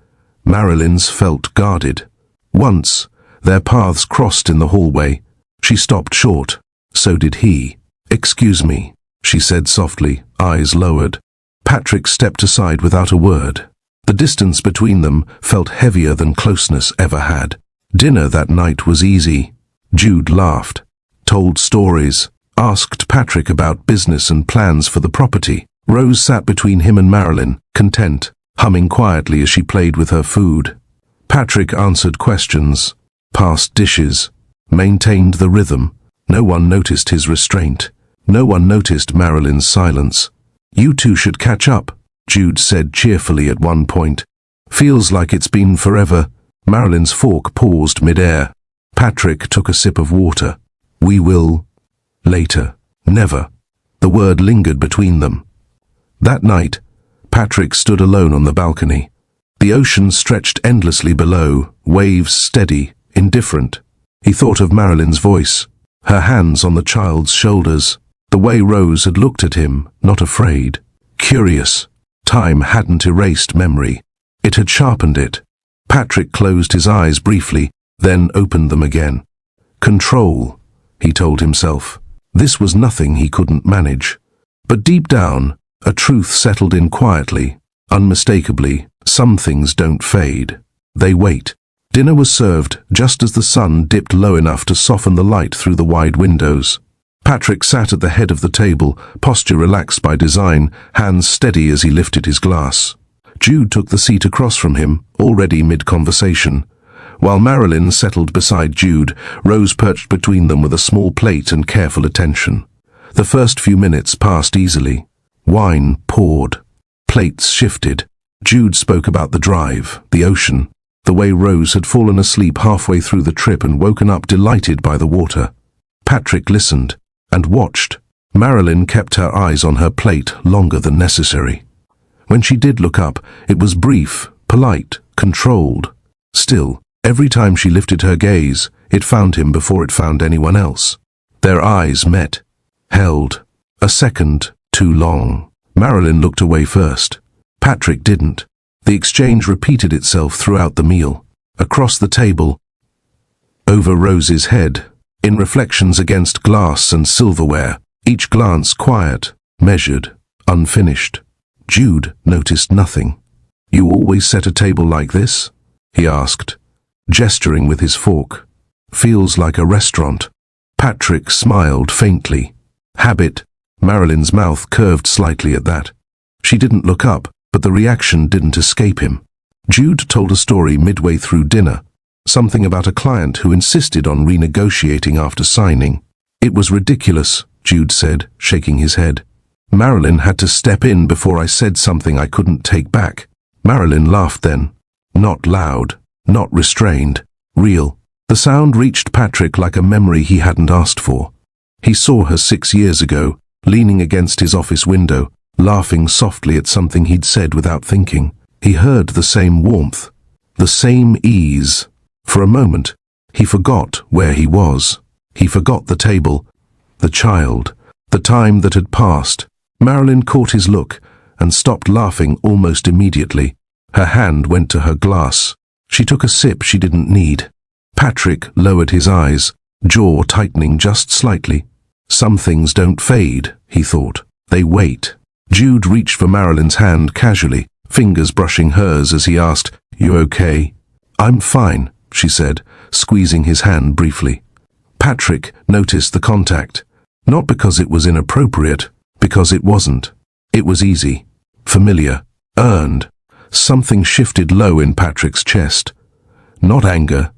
Marilyn's felt guarded. Once, their paths crossed in the hallway. She stopped short. So did he. Excuse me, she said softly, eyes lowered. Patrick stepped aside without a word. The distance between them felt heavier than closeness ever had. Dinner that night was easy. Jude laughed, told stories, asked Patrick about business and plans for the property. Rose sat between him and Marilyn, content, humming quietly as she played with her food. Patrick answered questions, passed dishes, maintained the rhythm. No one noticed his restraint. No one noticed Marilyn's silence. You two should catch up, Jude said cheerfully at one point. Feels like it's been forever. Marilyn's fork paused mid-air. Patrick took a sip of water. We will. Later. Never. The word lingered between them. That night, Patrick stood alone on the balcony. The ocean stretched endlessly below, waves steady, indifferent. He thought of Marilyn's voice, her hands on the child's shoulders, the way Rose had looked at him, not afraid, curious. Time hadn't erased memory. It had sharpened it. Patrick closed his eyes briefly, then opened them again. Control, he told himself. This was nothing he couldn't manage. But deep down, a truth settled in quietly, unmistakably. Some things don't fade. They wait. Dinner was served just as the sun dipped low enough to soften the light through the wide windows. Patrick sat at the head of the table, posture relaxed by design, hands steady as he lifted his glass. Jude took the seat across from him, already mid-conversation. While Marilyn settled beside Jude, Rose perched between them with a small plate and careful attention. The first few minutes passed easily. Wine poured. Plates shifted. Jude spoke about the drive, the ocean, the way Rose had fallen asleep halfway through the trip and woken up delighted by the water. Patrick listened and watched. Marilyn kept her eyes on her plate longer than necessary. When she did look up, it was brief, polite, controlled. Still, every time she lifted her gaze, it found him before it found anyone else. Their eyes met, held, a second too long. Marilyn looked away first. Patrick didn't. The exchange repeated itself throughout the meal, across the table, over Rose's head, in reflections against glass and silverware, each glance quiet, measured, unfinished. Jude noticed nothing. "You always set a table like this?" he asked, gesturing with his fork. "Feels like a restaurant." Patrick smiled faintly. "Habit." Marilyn's mouth curved slightly at that. She didn't look up, but the reaction didn't escape him. Jude told a story midway through dinner, something about a client who insisted on renegotiating after signing. "It was ridiculous," Jude said, shaking his head. "Marilyn had to step in before I said something I couldn't take back." Marilyn laughed then. Not loud, not restrained, real. The sound reached Patrick like a memory he hadn't asked for. He saw her 6 years ago, leaning against his office window, laughing softly at something he'd said without thinking. He heard the same warmth, the same ease. For a moment, he forgot where he was. He forgot the table, the child, the time that had passed. Marilyn caught his look and stopped laughing almost immediately. Her hand went to her glass. She took a sip she didn't need. Patrick lowered his eyes, jaw tightening just slightly. Some things don't fade, he thought. They wait. Jude reached for Marilyn's hand casually, fingers brushing hers as he asked, "You okay?" "I'm fine," she said, squeezing his hand briefly. Patrick noticed the contact. Not because it was inappropriate, because it wasn't. It was easy, familiar, earned. Something shifted low in Patrick's chest. Not anger,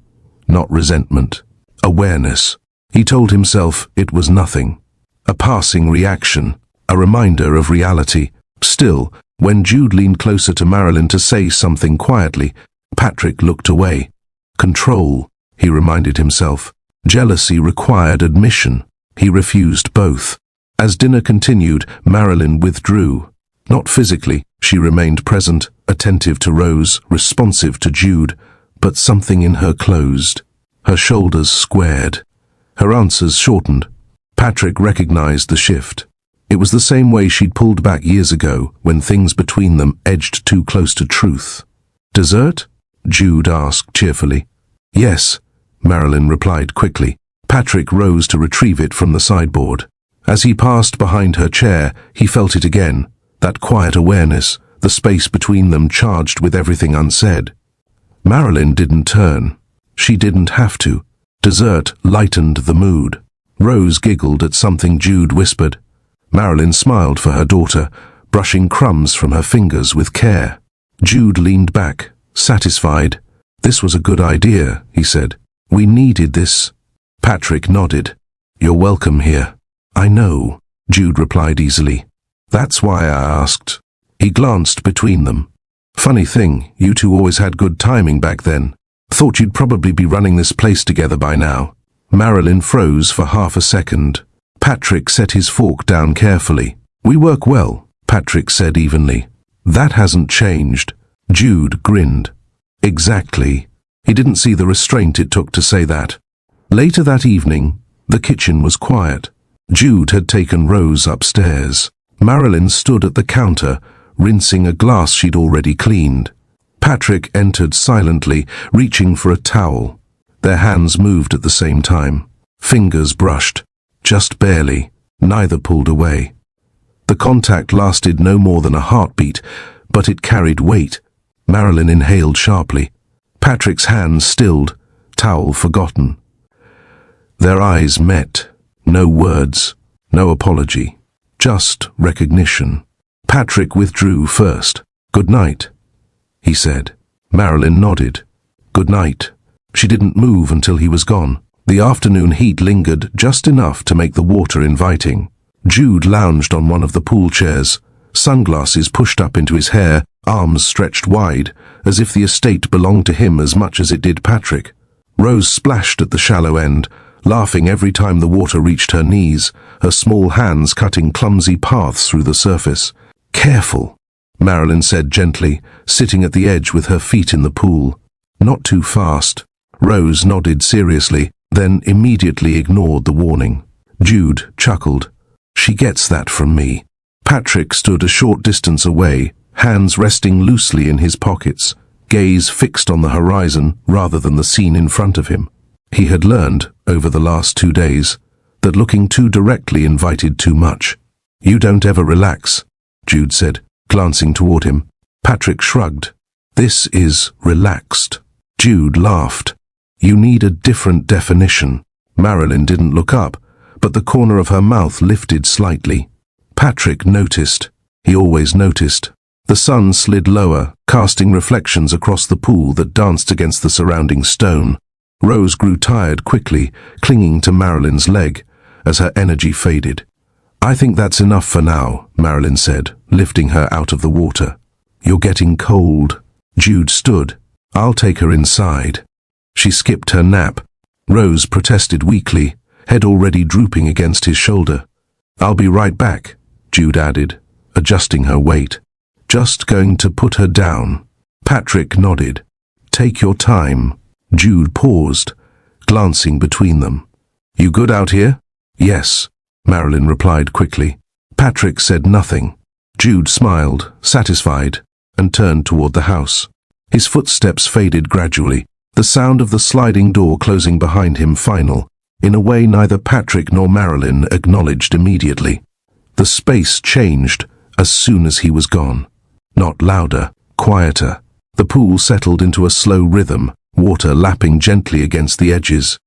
not resentment. Awareness. He told himself it was nothing. A passing reaction, a reminder of reality. Still, when Jude leaned closer to Marilyn to say something quietly, Patrick looked away. Control, he reminded himself. Jealousy required admission. He refused both. As dinner continued, Marilyn withdrew. Not physically, she remained present, attentive to Rose, responsive to Jude, but something in her closed. Her shoulders squared. Her answers shortened. Patrick recognized the shift. It was the same way she'd pulled back years ago, when things between them edged too close to truth. "Dessert?" Jude asked cheerfully. "Yes," Marilyn replied quickly. Patrick rose to retrieve it from the sideboard. As he passed behind her chair, he felt it again, that quiet awareness, the space between them charged with everything unsaid. Marilyn didn't turn. She didn't have to. Dessert lightened the mood. Rose giggled at something Jude whispered. Marilyn smiled for her daughter, brushing crumbs from her fingers with care. Jude leaned back, satisfied. "This was a good idea," he said. "We needed this." Patrick nodded. "You're welcome here." "I know," Jude replied easily. "That's why I asked." He glanced between them. "Funny thing, you two always had good timing back then. Thought you'd probably be running this place together by now." Marilyn froze for half a second. Patrick set his fork down carefully. "We work well," Patrick said evenly. "That hasn't changed." Jude grinned. "Exactly." He didn't see the restraint it took to say that. Later that evening, the kitchen was quiet. Jude had taken Rose upstairs. Marilyn stood at the counter, rinsing a glass she'd already cleaned. Patrick entered silently, reaching for a towel. Their hands moved at the same time. Fingers brushed, just barely. Neither pulled away. The contact lasted no more than a heartbeat, but it carried weight. Marilyn inhaled sharply. Patrick's hands stilled, towel forgotten. Their eyes met. No words, no apology, just recognition. Patrick withdrew first. "Good night," he said. Marilyn nodded. "Good night." She didn't move until he was gone. The afternoon heat lingered just enough to make the water inviting. Jude lounged on one of the pool chairs, sunglasses pushed up into his hair, arms stretched wide, as if the estate belonged to him as much as it did Patrick. Rose splashed at the shallow end, laughing every time the water reached her knees, her small hands cutting clumsy paths through the surface. "Careful," Marilyn said gently, sitting at the edge with her feet in the pool. "Not too fast." Rose nodded seriously, then immediately ignored the warning. Jude chuckled. "She gets that from me." Patrick stood a short distance away, hands resting loosely in his pockets, gaze fixed on the horizon rather than the scene in front of him. He had learned, over the last 2 days, that looking too directly invited too much. "You don't ever relax," Jude said, glancing toward him. Patrick shrugged. "This is relaxed." Jude laughed. "You need a different definition." Marilyn didn't look up, but the corner of her mouth lifted slightly. Patrick noticed. He always noticed. The sun slid lower, casting reflections across the pool that danced against the surrounding stone. Rose grew tired quickly, clinging to Marilyn's leg, as her energy faded. "I think that's enough for now," Marilyn said, lifting her out of the water. "You're getting cold." Jude stood. "I'll take her inside." She skipped her nap. Rose protested weakly, head already drooping against his shoulder. "I'll be right back," Jude added, adjusting her weight. "Just going to put her down." Patrick nodded. "Take your time." Jude paused, glancing between them. "You good out here?" "Yes," Marilyn replied quickly. Patrick said nothing. Jude smiled, satisfied, and turned toward the house. His footsteps faded gradually, the sound of the sliding door closing behind him final, in a way neither Patrick nor Marilyn acknowledged immediately. The space changed as soon as he was gone. Not louder, quieter. The pool settled into a slow rhythm, water lapping gently against the edges.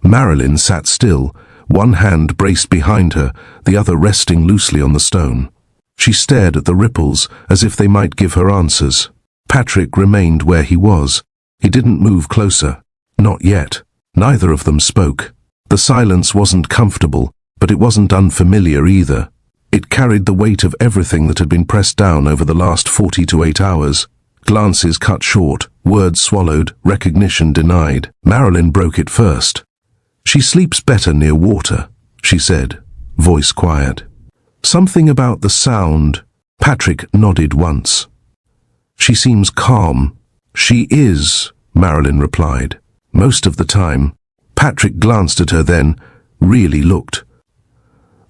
Marilyn sat still, one hand braced behind her, the other resting loosely on the stone. She stared at the ripples as if they might give her answers. Patrick remained where he was. He didn't move closer. Not yet. Neither of them spoke. The silence wasn't comfortable, but it wasn't unfamiliar either. It carried the weight of everything that had been pressed down over the last 48 hours. Glances cut short, words swallowed, recognition denied. Marilyn broke it first. "She sleeps better near water," she said, voice quiet. "Something about the sound." Patrick nodded once. "She seems calm." "She is," Marilyn replied. "Most of the time." Patrick glanced at her then, really looked.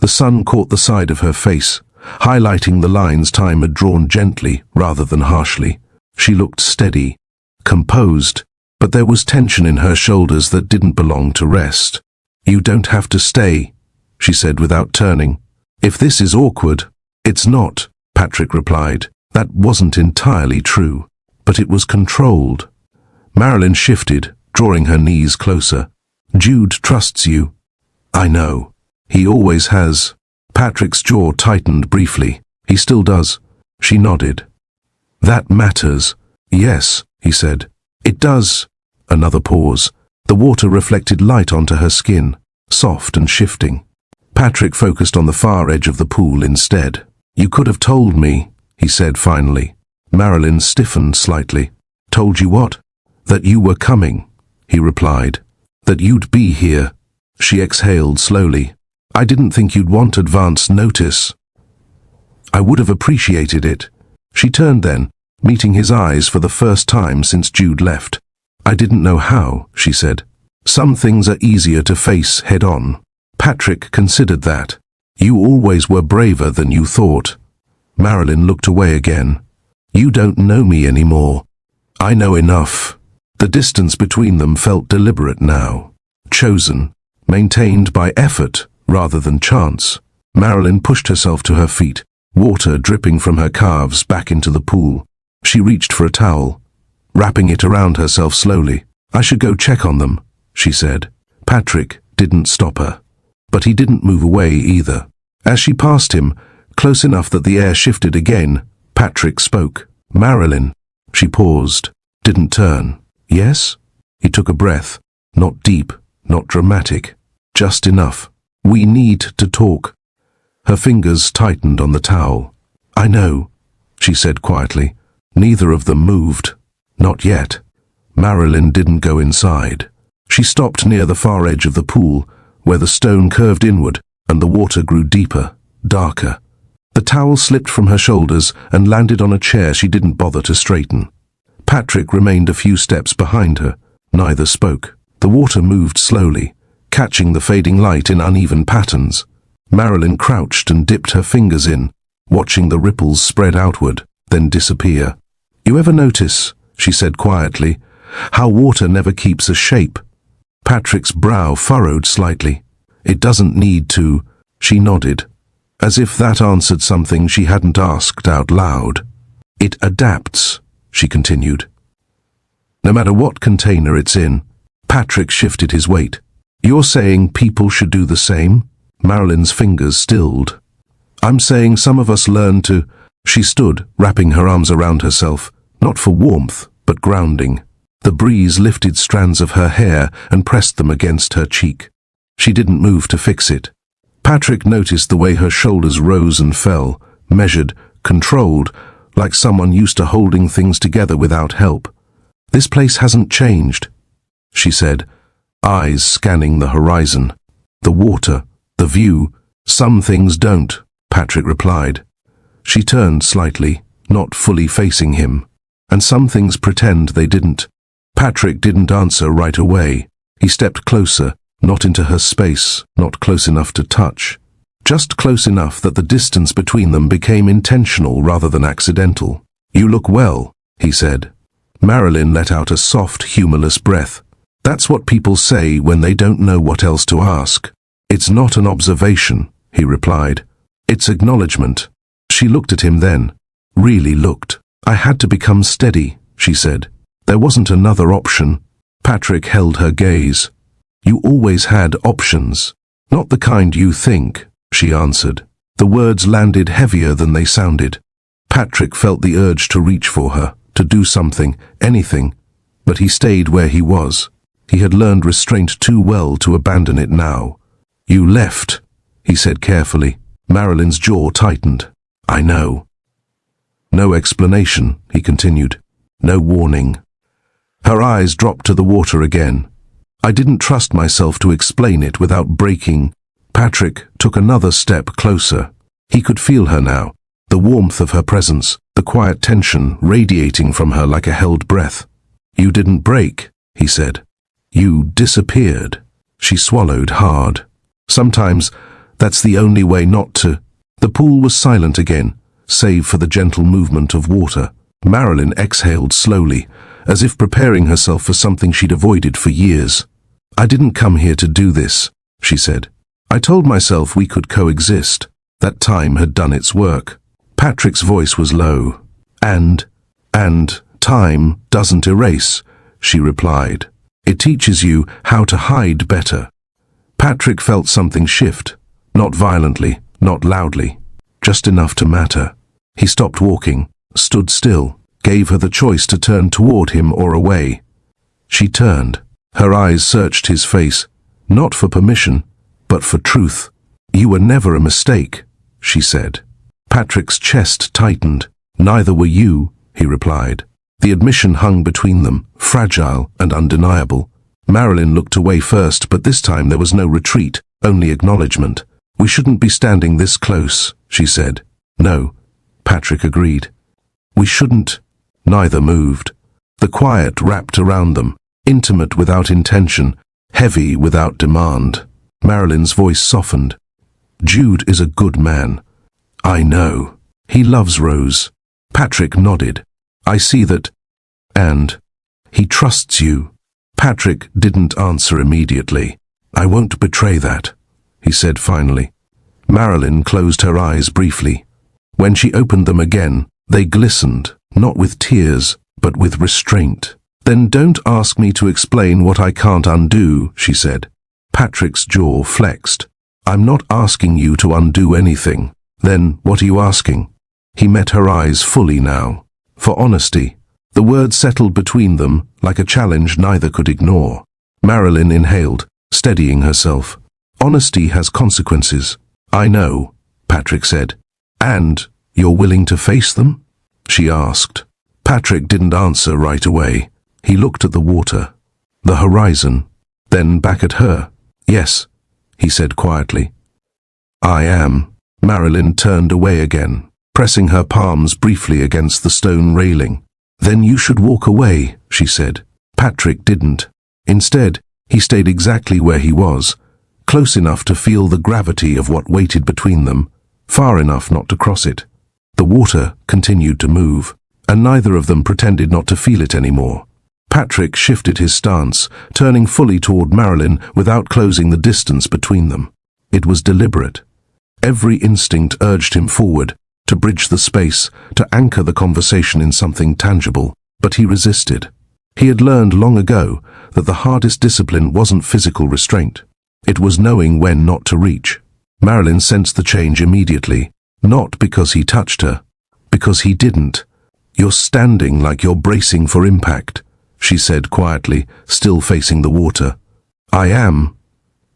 The sun caught the side of her face, highlighting the lines time had drawn gently rather than harshly. She looked steady, composed, but there was tension in her shoulders that didn't belong to rest. "You don't have to stay," she said without turning. "If this is awkward." "It's not," Patrick replied. That wasn't entirely true, but it was controlled. Marilyn shifted, drawing her knees closer. "Jude trusts you." "I know. He always has." Patrick's jaw tightened briefly. "He still does." She nodded. "That matters." "Yes," he said. "It does." Another pause. The water reflected light onto her skin, soft and shifting. Patrick focused on the far edge of the pool instead. "You could have told me," he said finally. Marilyn stiffened slightly. "Told you what?" "That you were coming," he replied. "That you'd be here." She exhaled slowly. "I didn't think you'd want advance notice." "I would have appreciated it." She turned then, meeting his eyes for the first time since Jude left. "I didn't know how," she said. "Some things are easier to face head-on." Patrick considered that. "You always were braver than you thought." Marilyn looked away again. "You don't know me anymore." "I know enough." The distance between them felt deliberate now. Chosen. Maintained by effort rather than chance. Marilyn pushed herself to her feet, water dripping from her calves back into the pool. She reached for a towel, wrapping it around herself slowly. "I should go check on them," she said. Patrick didn't stop her, but he didn't move away either. As she passed him, close enough that the air shifted again, Patrick spoke. "Marilyn." She paused, didn't turn. "Yes?" He took a breath, not deep, not dramatic, just enough. "We need to talk." Her fingers tightened on the towel. "I know," she said quietly. Neither of them moved. Not yet. Marilyn didn't go inside. She stopped near the far edge of the pool, where the stone curved inward and the water grew deeper, darker. The towel slipped from her shoulders and landed on a chair she didn't bother to straighten. Patrick remained a few steps behind her. Neither spoke. The water moved slowly, catching the fading light in uneven patterns. Marilyn crouched and dipped her fingers in, watching the ripples spread outward, then disappear. "You ever notice," she said quietly, "how water never keeps a shape?" Patrick's brow furrowed slightly. "It doesn't need to." She nodded, as if that answered something she hadn't asked out loud. "It adapts," she continued. "No matter what container it's in." Patrick shifted his weight. "You're saying people should do the same?" Marilyn's fingers stilled. "I'm saying some of us learn to." She stood, wrapping her arms around herself, not for warmth, but grounding. The breeze lifted strands of her hair and pressed them against her cheek. She didn't move to fix it. Patrick noticed the way her shoulders rose and fell, measured, controlled, like someone used to holding things together without help. "This place hasn't changed," she said, eyes scanning the horizon. "The water, the view, some things don't," Patrick replied. She turned slightly, not fully facing him. "And some things pretend they didn't." Patrick didn't answer right away. He stepped closer, not into her space, not close enough to touch. Just close enough that the distance between them became intentional rather than accidental. "You look well," he said. Marilyn let out a soft, humorless breath. "That's what people say when they don't know what else to ask." "It's not an observation," he replied. "It's acknowledgement." She looked at him then. Really looked. "I had to become steady," she said. "There wasn't another option." Patrick held her gaze. "You always had options. Not the kind you think," she answered. The words landed heavier than they sounded. Patrick felt the urge to reach for her, to do something, anything, but he stayed where he was. He had learned restraint too well to abandon it now. "You left," he said carefully. Marilyn's jaw tightened. "I know." "No explanation," he continued. "No warning." Her eyes dropped to the water again. "I didn't trust myself to explain it without breaking." Patrick took another step closer. He could feel her now, the warmth of her presence, the quiet tension radiating from her like a held breath. "You didn't break," he said. "You disappeared." She swallowed hard. "Sometimes that's the only way not to." The pool was silent again, save for the gentle movement of water. Marilyn exhaled slowly, as if preparing herself for something she'd avoided for years. "I didn't come here to do this," she said. "I told myself we could coexist. That time had done its work." Patrick's voice was low. And time doesn't erase," she replied. "It teaches you how to hide better." Patrick felt something shift, not violently, not loudly, just enough to matter. He stopped walking, stood still, gave her the choice to turn toward him or away. She turned. Her eyes searched his face, not for permission, but for truth. "You were never a mistake," she said. Patrick's chest tightened. "Neither were you," he replied. The admission hung between them, fragile and undeniable. Marilyn looked away first, but this time there was no retreat, only acknowledgement. "We shouldn't be standing this close," she said. "No," Patrick agreed. "We shouldn't." Neither moved. The quiet wrapped around them, intimate without intention, heavy without demand. Marilyn's voice softened. "Jude is a good man." "I know. He loves Rose." Patrick nodded. "I see that. And he trusts you." Patrick didn't answer immediately. "I won't betray that," he said finally. Marilyn closed her eyes briefly. When she opened them again, they glistened, not with tears, but with restraint. "Then don't ask me to explain what I can't undo," she said. Patrick's jaw flexed. "I'm not asking you to undo anything." "Then what are you asking?" He met her eyes fully now. "For honesty." The word settled between them like a challenge neither could ignore. Marilyn inhaled, steadying herself. "Honesty has consequences." "I know," Patrick said. "And you're willing to face them?" she asked. Patrick didn't answer right away. He looked at the water, the horizon, then back at her. "Yes," he said quietly. "I am." Marilyn turned away again, pressing her palms briefly against the stone railing. "Then you should walk away," she said. Patrick didn't. Instead, he stayed exactly where he was, close enough to feel the gravity of what waited between them, far enough not to cross it. The water continued to move, and neither of them pretended not to feel it anymore. Patrick shifted his stance, turning fully toward Marilyn without closing the distance between them. It was deliberate. Every instinct urged him forward, to bridge the space, to anchor the conversation in something tangible, but he resisted. He had learned long ago that the hardest discipline wasn't physical restraint. It was knowing when not to reach. Marilyn sensed the change immediately, not because he touched her, because he didn't. "You're standing like you're bracing for impact," she said quietly, still facing the water. "I am,"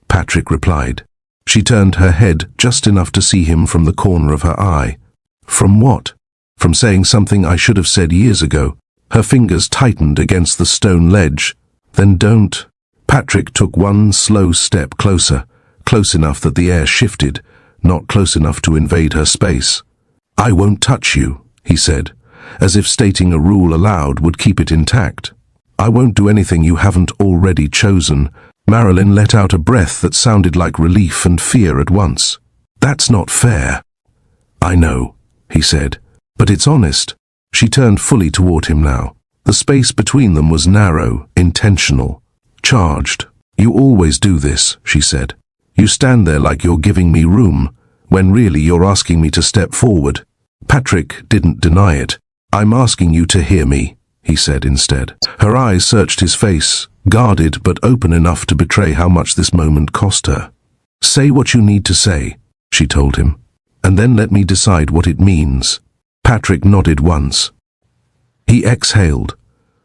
Patrick replied. She turned her head just enough to see him from the corner of her eye. "From what?" "From saying something I should have said years ago." Her fingers tightened against the stone ledge. "Then don't." Patrick took one slow step closer, close enough that the air shifted, not close enough to invade her space. "I won't touch you," he said, as if stating a rule aloud would keep it intact. "I won't do anything you haven't already chosen." Marilyn let out a breath that sounded like relief and fear at once. "That's not fair." "I know," he said, "but it's honest." She turned fully toward him now. The space between them was narrow, intentional, charged. "You always do this," she said. "You stand there like you're giving me room, when really you're asking me to step forward." Patrick didn't deny it. "I'm asking you to hear me," he said instead. Her eyes searched his face, guarded but open enough to betray how much this moment cost her. "Say what you need to say," she told him, "and then let me decide what it means." Patrick nodded once. He exhaled,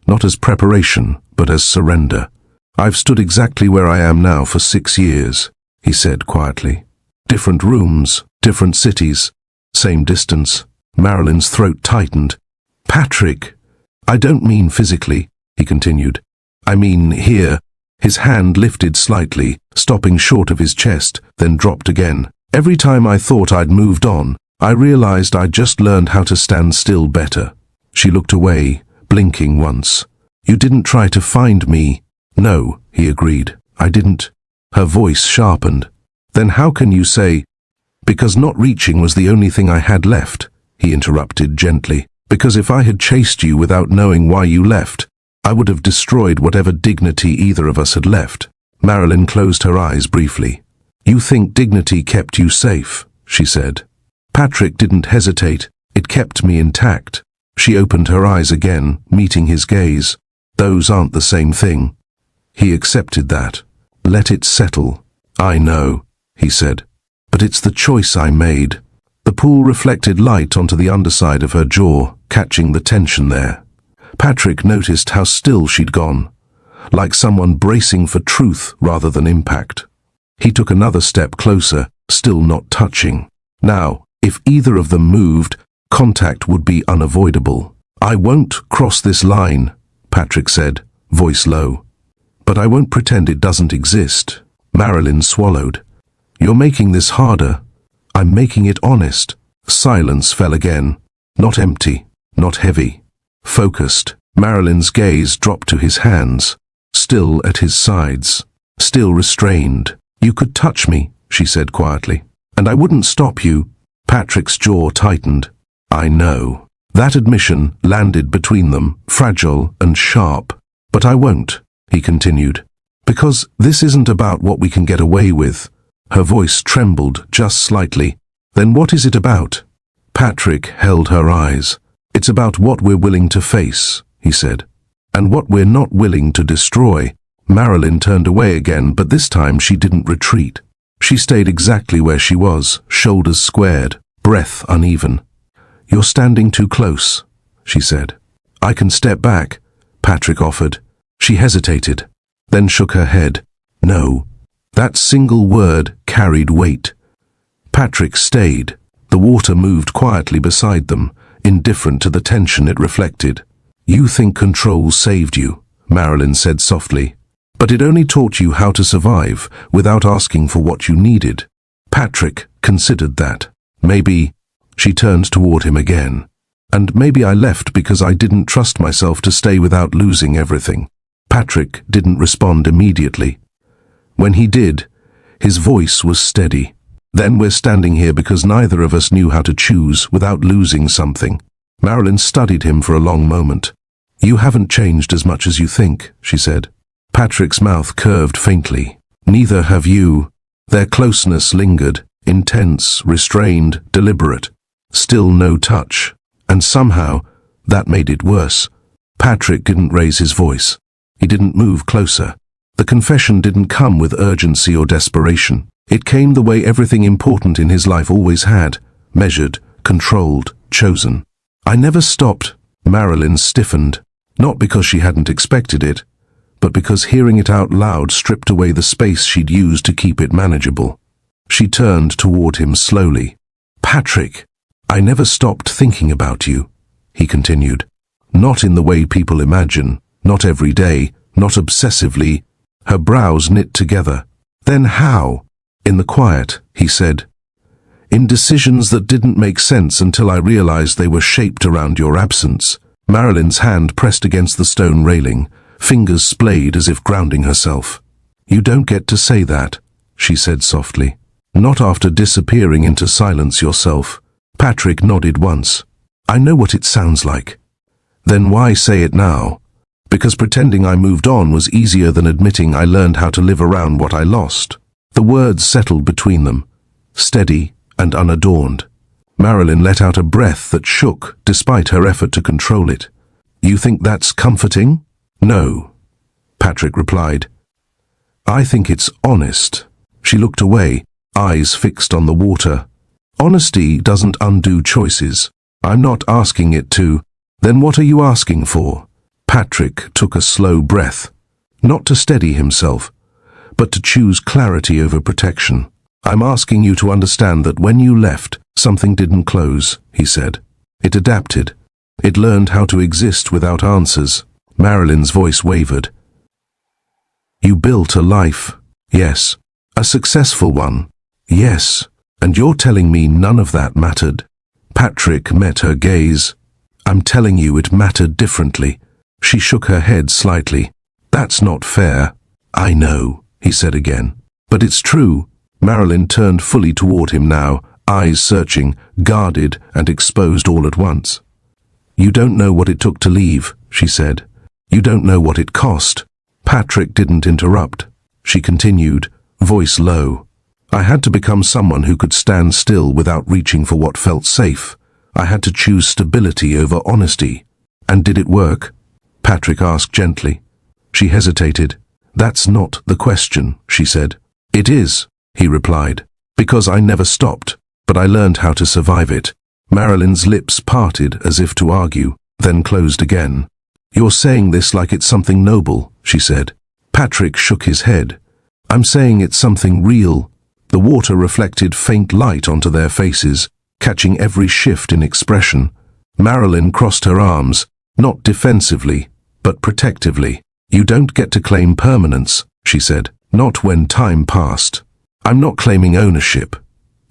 not as preparation, but as surrender. "I've stood exactly where I am now for 6 years, he said quietly. Different rooms, different cities, same distance. Marilyn's throat tightened. "Patrick, I don't mean physically," he continued. "I mean here." His hand lifted slightly, stopping short of his chest, then dropped again. "Every time I thought I'd moved on, I realized I'd just learned how to stand still better." She looked away, blinking once. "You didn't try to find me." "No," he agreed. "I didn't." Her voice sharpened. "Then how can you say—" "Because not reaching was the only thing I had left," he interrupted gently. "Because if I had chased you without knowing why you left, I would have destroyed whatever dignity either of us had left." Marilyn closed her eyes briefly. "You think dignity kept you safe," she said. Patrick didn't hesitate. "It kept me intact." She opened her eyes again, meeting his gaze. "Those aren't the same thing." He accepted that. "Let it settle." "I know," he said. "But it's the choice I made." The pool reflected light onto the underside of her jaw, catching the tension there. Patrick noticed how still she'd gone, like someone bracing for truth rather than impact. He took another step closer, still not touching. Now, if either of them moved, contact would be unavoidable. "I won't cross this line," Patrick said, voice low. "But I won't pretend it doesn't exist." Marilyn swallowed. "You're making this harder." "I'm making it honest." Silence fell again. Not empty, not heavy. Focused. Marilyn's gaze dropped to his hands, still at his sides, still restrained. "You could touch me," she said quietly, "and I wouldn't stop you." Patrick's jaw tightened. "I know." That admission landed between them, fragile and sharp. "But I won't," he continued, "because this isn't about what we can get away with." Her voice trembled just slightly. "Then what is it about?" Patrick held her eyes. "It's about what we're willing to face," he said, "and what we're not willing to destroy." Marilyn turned away again, but this time she didn't retreat. She stayed exactly where she was, shoulders squared, breath uneven. "You're standing too close," she said. "I can step back," Patrick offered. She hesitated, then shook her head. "No." That single word carried weight. Patrick stayed. The water moved quietly beside them, indifferent to the tension it reflected. You think control saved you, Marilyn said softly. But it only taught you how to survive without asking for what you needed. Patrick considered that. Maybe, she turned toward him again. And maybe I left because I didn't trust myself to stay without losing everything. Patrick didn't respond immediately. When he did, his voice was steady. Then we're standing here because neither of us knew how to choose without losing something. Marilyn studied him for a long moment. You haven't changed as much as you think, she said. Patrick's mouth curved faintly. Neither have you. Their closeness lingered, intense, restrained, deliberate. Still no touch. And somehow, that made it worse. Patrick didn't raise his voice. He didn't move closer. The confession didn't come with urgency or desperation. It came the way everything important in his life always had. Measured, controlled, chosen. I never stopped. Marilyn stiffened. Not because she hadn't expected it, but because hearing it out loud stripped away the space she'd used to keep it manageable. She turned toward him slowly. Patrick, I never stopped thinking about you, he continued. Not in the way people imagine, not every day, not obsessively. Her brows knit together. Then how? In the quiet, he said. In decisions that didn't make sense until I realized they were shaped around your absence. Marilyn's hand pressed against the stone railing, fingers splayed as if grounding herself. You don't get to say that, she said softly. Not after disappearing into silence yourself. Patrick nodded once. I know what it sounds like. Then why say it now? Because pretending I moved on was easier than admitting I learned how to live around what I lost. The words settled between them, steady and unadorned. Marilyn let out a breath that shook despite her effort to control it. You think that's comforting? No, Patrick replied. I think it's honest. She looked away, eyes fixed on the water. Honesty doesn't undo choices. I'm not asking it to. Then what are you asking for? Patrick took a slow breath. Not to steady himself, but to choose clarity over protection. I'm asking you to understand that when you left, something didn't close, he said. It adapted. It learned how to exist without answers. Marilyn's voice wavered. You built a life. Yes. A successful one. Yes. And you're telling me none of that mattered? Patrick met her gaze. I'm telling you it mattered differently. She shook her head slightly. That's not fair. I know, he said again. But it's true. Marilyn turned fully toward him now, eyes searching, guarded and exposed all at once. You don't know what it took to leave, she said. You don't know what it cost. Patrick didn't interrupt. She continued, voice low. I had to become someone who could stand still without reaching for what felt safe. I had to choose stability over honesty. And did it work? Patrick asked gently. She hesitated. That's not the question, she said. It is, he replied. Because I never stopped, but I learned how to survive it. Marilyn's lips parted as if to argue, then closed again. You're saying this like it's something noble, she said. Patrick shook his head. I'm saying it's something real. The water reflected faint light onto their faces, catching every shift in expression. Marilyn crossed her arms, not defensively, but protectively. You don't get to claim permanence, she said. Not when time passed. I'm not claiming ownership,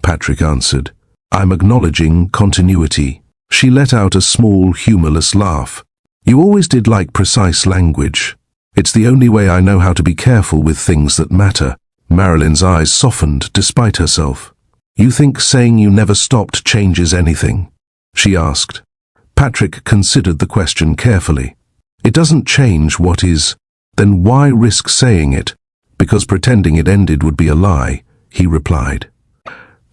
Patrick answered. I'm acknowledging continuity. She let out a small, humorless laugh. You always did like precise language. It's the only way I know how to be careful with things that matter. Marilyn's eyes softened despite herself. You think saying you never stopped changes anything? She asked. Patrick considered the question carefully. It doesn't change what is. Then why risk saying it? Because pretending it ended would be a lie, he replied.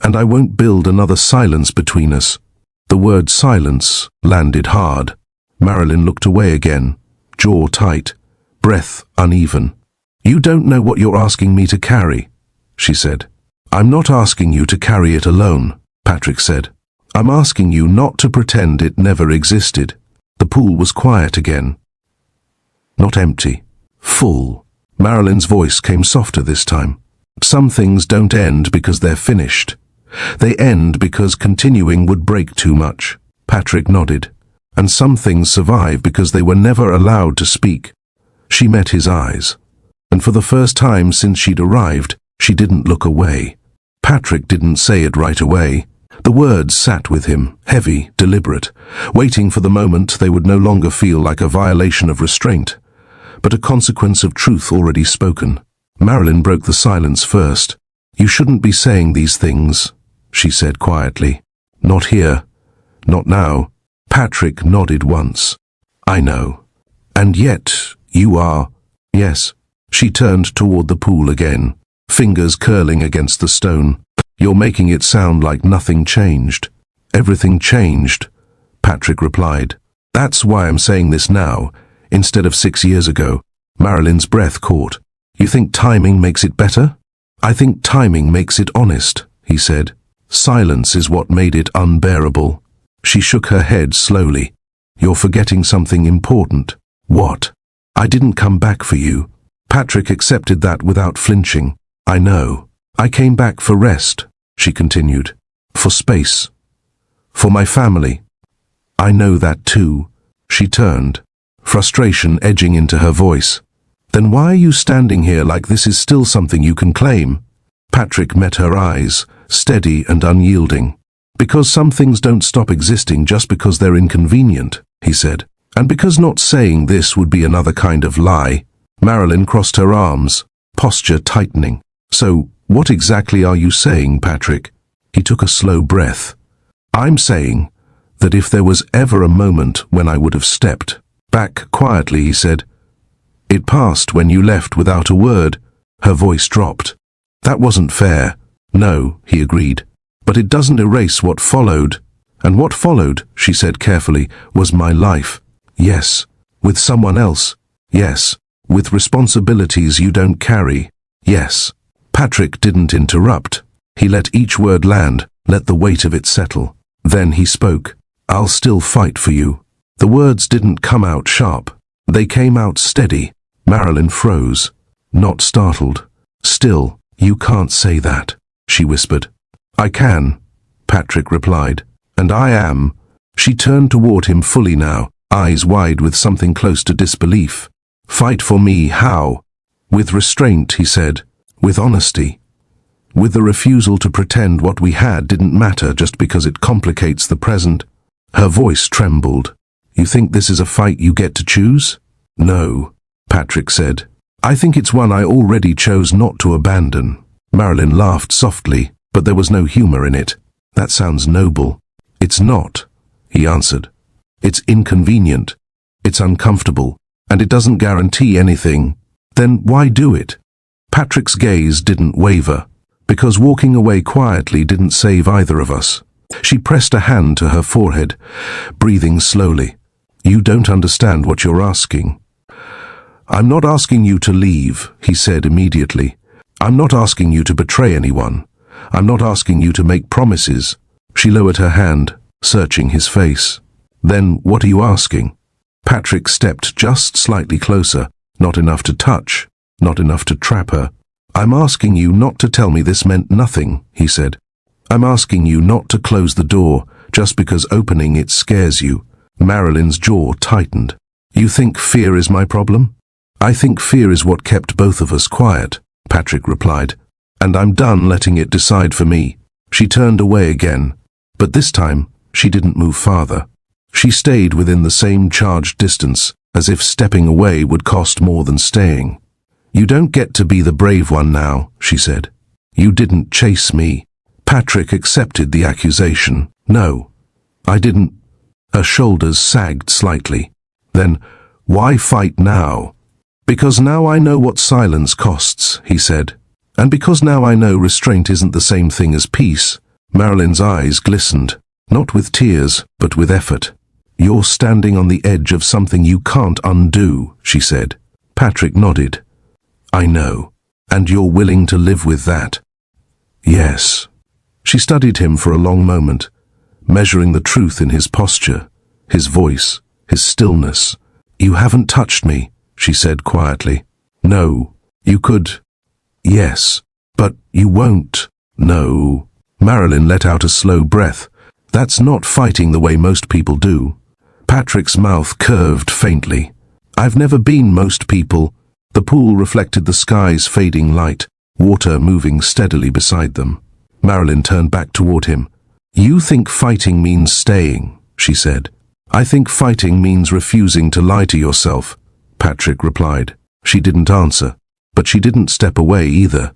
And I won't build another silence between us. The word silence landed hard. Marilyn looked away again, jaw tight, breath uneven. You don't know what you're asking me to carry, she said. I'm not asking you to carry it alone, Patrick said. I'm asking you not to pretend it never existed. The pool was quiet again. Not empty. Full. Marilyn's voice came softer this time. Some things don't end because they're finished. They end because continuing would break too much. Patrick nodded. And some things survive because they were never allowed to speak. She met his eyes. And for the first time since she'd arrived, she didn't look away. Patrick didn't say it right away. The words sat with him, heavy, deliberate, waiting for the moment they would no longer feel like a violation of restraint, but a consequence of truth already spoken. Marilyn broke the silence first. "You shouldn't be saying these things," she said quietly. "Not here. Not now." Patrick nodded once. "I know. And yet, you are—" "Yes." She turned toward the pool again, fingers curling against the stone. "You're making it sound like nothing changed." "Everything changed," Patrick replied. "That's why I'm saying this now, instead of 6 years ago." Marilyn's breath caught. "You think timing makes it better?" "I think timing makes it honest," he said. "Silence is what made it unbearable." She shook her head slowly. "You're forgetting something important." "What?" "I didn't come back for you." Patrick accepted that without flinching. "I know. I came back for rest," she continued. "For space. For my family." "I know that too." She turned, frustration edging into her voice. "Then why are you standing here like this is still something you can claim?" Patrick met her eyes, steady and unyielding. "Because some things don't stop existing just because they're inconvenient," he said. "And because not saying this would be another kind of lie." Marilyn crossed her arms, posture tightening. "So, what exactly are you saying, Patrick?" He took a slow breath. "I'm saying that if there was ever a moment when I would have stepped back quietly," he said. "It passed when you left without a word." Her voice dropped. "That wasn't fair." "No," he agreed. "But it doesn't erase what followed." "And what followed," she said carefully, "was my life." "Yes." "With someone else." "Yes." "With responsibilities you don't carry." "Yes." Patrick didn't interrupt. He let each word land, let the weight of it settle. Then he spoke. "I'll still fight for you." The words didn't come out sharp. They came out steady. Marilyn froze, not startled. "Still, you can't say that," she whispered. "I can," Patrick replied. "And I am." She turned toward him fully now, eyes wide with something close to disbelief. "Fight for me, how?" "With restraint," he said. "With honesty. With the refusal to pretend what we had didn't matter just because it complicates the present." Her voice trembled. "You think this is a fight you get to choose?" "No," Patrick said. "I think it's one I already chose not to abandon." Marilyn laughed softly, but there was no humor in it. "That sounds noble." "It's not," he answered. "It's inconvenient. It's uncomfortable. And it doesn't guarantee anything." "Then why do it?" Patrick's gaze didn't waver, because walking away quietly didn't save either of us. She pressed a hand to her forehead, breathing slowly. "You don't understand what you're asking." "I'm not asking you to leave," he said immediately. "I'm not asking you to betray anyone. I'm not asking you to make promises." She lowered her hand, searching his face. "Then what are you asking?" Patrick stepped just slightly closer, not enough to touch, not enough to trap her. "I'm asking you not to tell me this meant nothing," he said. "I'm asking you not to close the door just because opening it scares you." Marilyn's jaw tightened. "You think fear is my problem?" "I think fear is what kept both of us quiet," Patrick replied. "And I'm done letting it decide for me." She turned away again, but this time she didn't move farther. She stayed within the same charged distance, as if stepping away would cost more than staying. "You don't get to be the brave one now," she said. "You didn't chase me." Patrick accepted the accusation. "No, I didn't." Her shoulders sagged slightly. "Then why fight now?" "Because now I know what silence costs," he said. "And because now I know restraint isn't the same thing as peace." Marilyn's eyes glistened, not with tears, but with effort. "You're standing on the edge of something you can't undo," she said. Patrick nodded. "I know. And you're willing to live with that?" "Yes." She studied him for a long moment, measuring the truth in his posture, his voice, his stillness. "You haven't touched me," she said quietly. "No. You could." "Yes. But you won't." "No." Marilyn let out a slow breath. "That's not fighting the way most people do." Patrick's mouth curved faintly. "I've never been most people." The pool reflected the sky's fading light, water moving steadily beside them. Marilyn turned back toward him. "You think fighting means staying," she said. "I think fighting means refusing to lie to yourself," Patrick replied. She didn't answer, but she didn't step away either.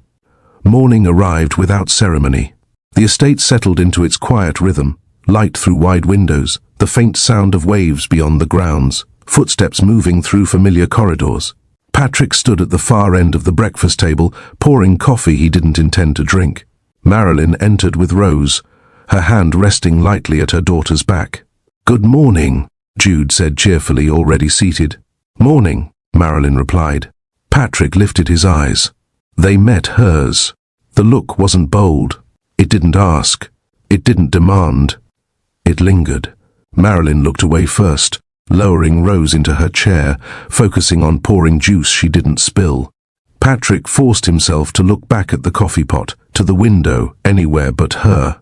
Morning arrived without ceremony. The estate settled into its quiet rhythm, light through wide windows, the faint sound of waves beyond the grounds, footsteps moving through familiar corridors. Patrick stood at the far end of the breakfast table, pouring coffee he didn't intend to drink. Marilyn entered with Rose, her hand resting lightly at her daughter's back. "Good morning," Jude said cheerfully, already seated. "Morning," Marilyn replied. Patrick lifted his eyes. They met hers. The look wasn't bold. It didn't ask. It didn't demand. It lingered. Marilyn looked away first, lowering Rose into her chair, focusing on pouring juice she didn't spill. Patrick forced himself to look back at the coffee pot, to the window, anywhere but her.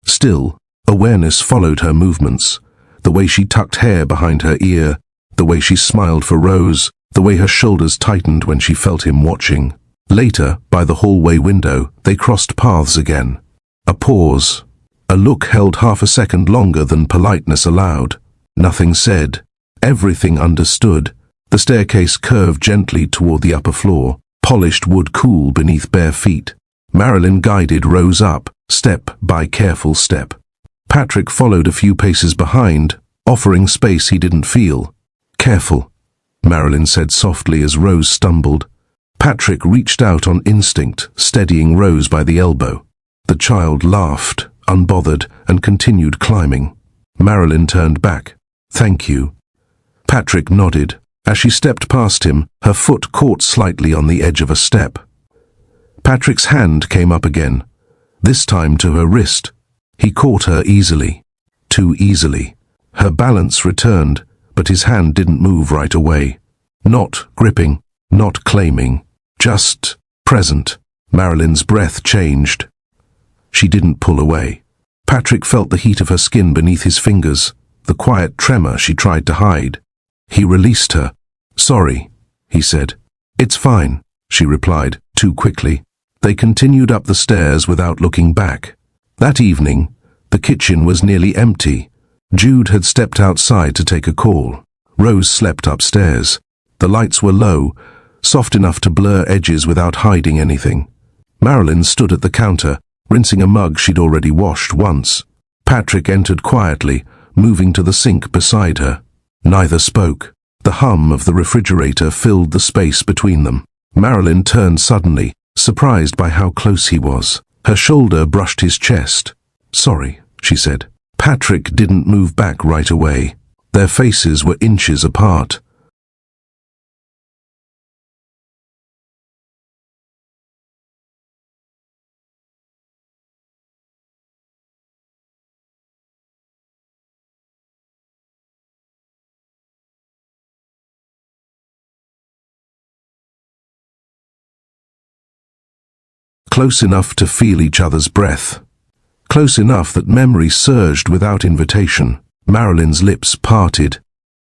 Still, awareness followed her movements. The way she tucked hair behind her ear, the way she smiled for Rose, the way her shoulders tightened when she felt him watching. Later, by the hallway window, they crossed paths again. A pause. A look held half a second longer than politeness allowed. Nothing said. Everything understood. The staircase curved gently toward the upper floor, polished wood cool beneath bare feet. Marilyn guided Rose up, step by careful step. Patrick followed a few paces behind, offering space he didn't feel. "Careful," Marilyn said softly as Rose stumbled. Patrick reached out on instinct, steadying Rose by the elbow. The child laughed, unbothered, and continued climbing. Marilyn turned back. "Thank you." Patrick nodded. As she stepped past him, her foot caught slightly on the edge of a step. Patrick's hand came up again, this time to her wrist. He caught her easily. Too easily. Her balance returned, but his hand didn't move right away. Not gripping, not claiming, just present. Marilyn's breath changed. She didn't pull away. Patrick felt the heat of her skin beneath his fingers, the quiet tremor she tried to hide. He released her. "Sorry," he said. "It's fine," she replied, too quickly. They continued up the stairs without looking back. That evening, the kitchen was nearly empty. Jude had stepped outside to take a call. Rose slept upstairs. The lights were low, soft enough to blur edges without hiding anything. Marilyn stood at the counter, rinsing a mug she'd already washed once. Patrick entered quietly, moving to the sink beside her. Neither spoke. The hum of the refrigerator filled the space between them. Marilyn turned suddenly, surprised by how close he was. Her shoulder brushed his chest. "Sorry," she said. Patrick didn't move back right away. Their faces were inches apart. Close enough to feel each other's breath. Close enough that memory surged without invitation. Marilyn's lips parted.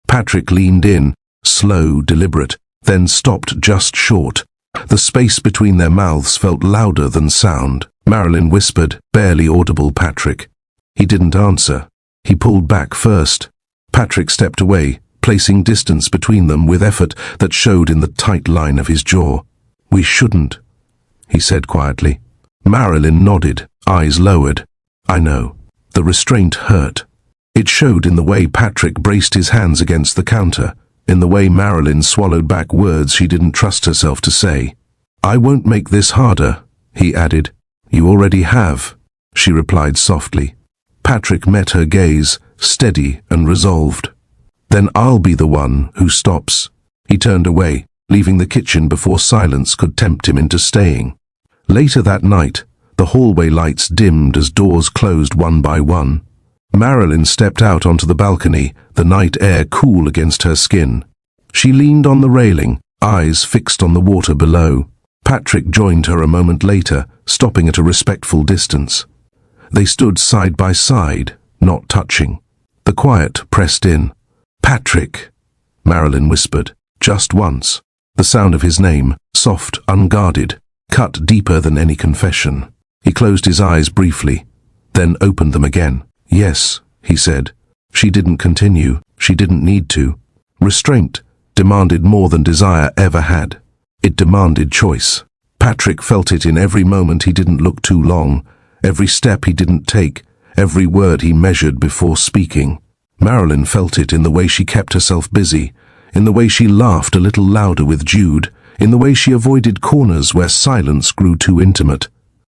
Patrick leaned in, slow, deliberate, then stopped just short. The space between their mouths felt louder than sound. Marilyn whispered, barely audible, "Patrick." He didn't answer. He pulled back first. Patrick stepped away, placing distance between them with effort that showed in the tight line of his jaw. "We shouldn't," he said quietly. Marilyn nodded, eyes lowered. "I know." The restraint hurt. It showed in the way Patrick braced his hands against the counter, in the way Marilyn swallowed back words she didn't trust herself to say. "I won't make this harder," he added. "You already have," she replied softly. Patrick met her gaze, steady and resolved. "Then I'll be the one who stops." He turned away, leaving the kitchen before silence could tempt him into staying. Later that night, the hallway lights dimmed as doors closed one by one. Marilyn stepped out onto the balcony, the night air cool against her skin. She leaned on the railing, eyes fixed on the water below. Patrick joined her a moment later, stopping at a respectful distance. They stood side by side, not touching. The quiet pressed in. Patrick, Marilyn whispered, just once. The sound of his name, soft, unguarded, cut deeper than any confession. He closed his eyes briefly, then opened them again. Yes, he said. She didn't continue. She didn't need to. Restraint demanded more than desire ever had. It demanded choice. Patrick felt it in every moment he didn't look too long, every step he didn't take, every word he measured before speaking. Marilyn felt it in the way she kept herself busy, in the way she laughed a little louder with Jude, in the way she avoided corners where silence grew too intimate.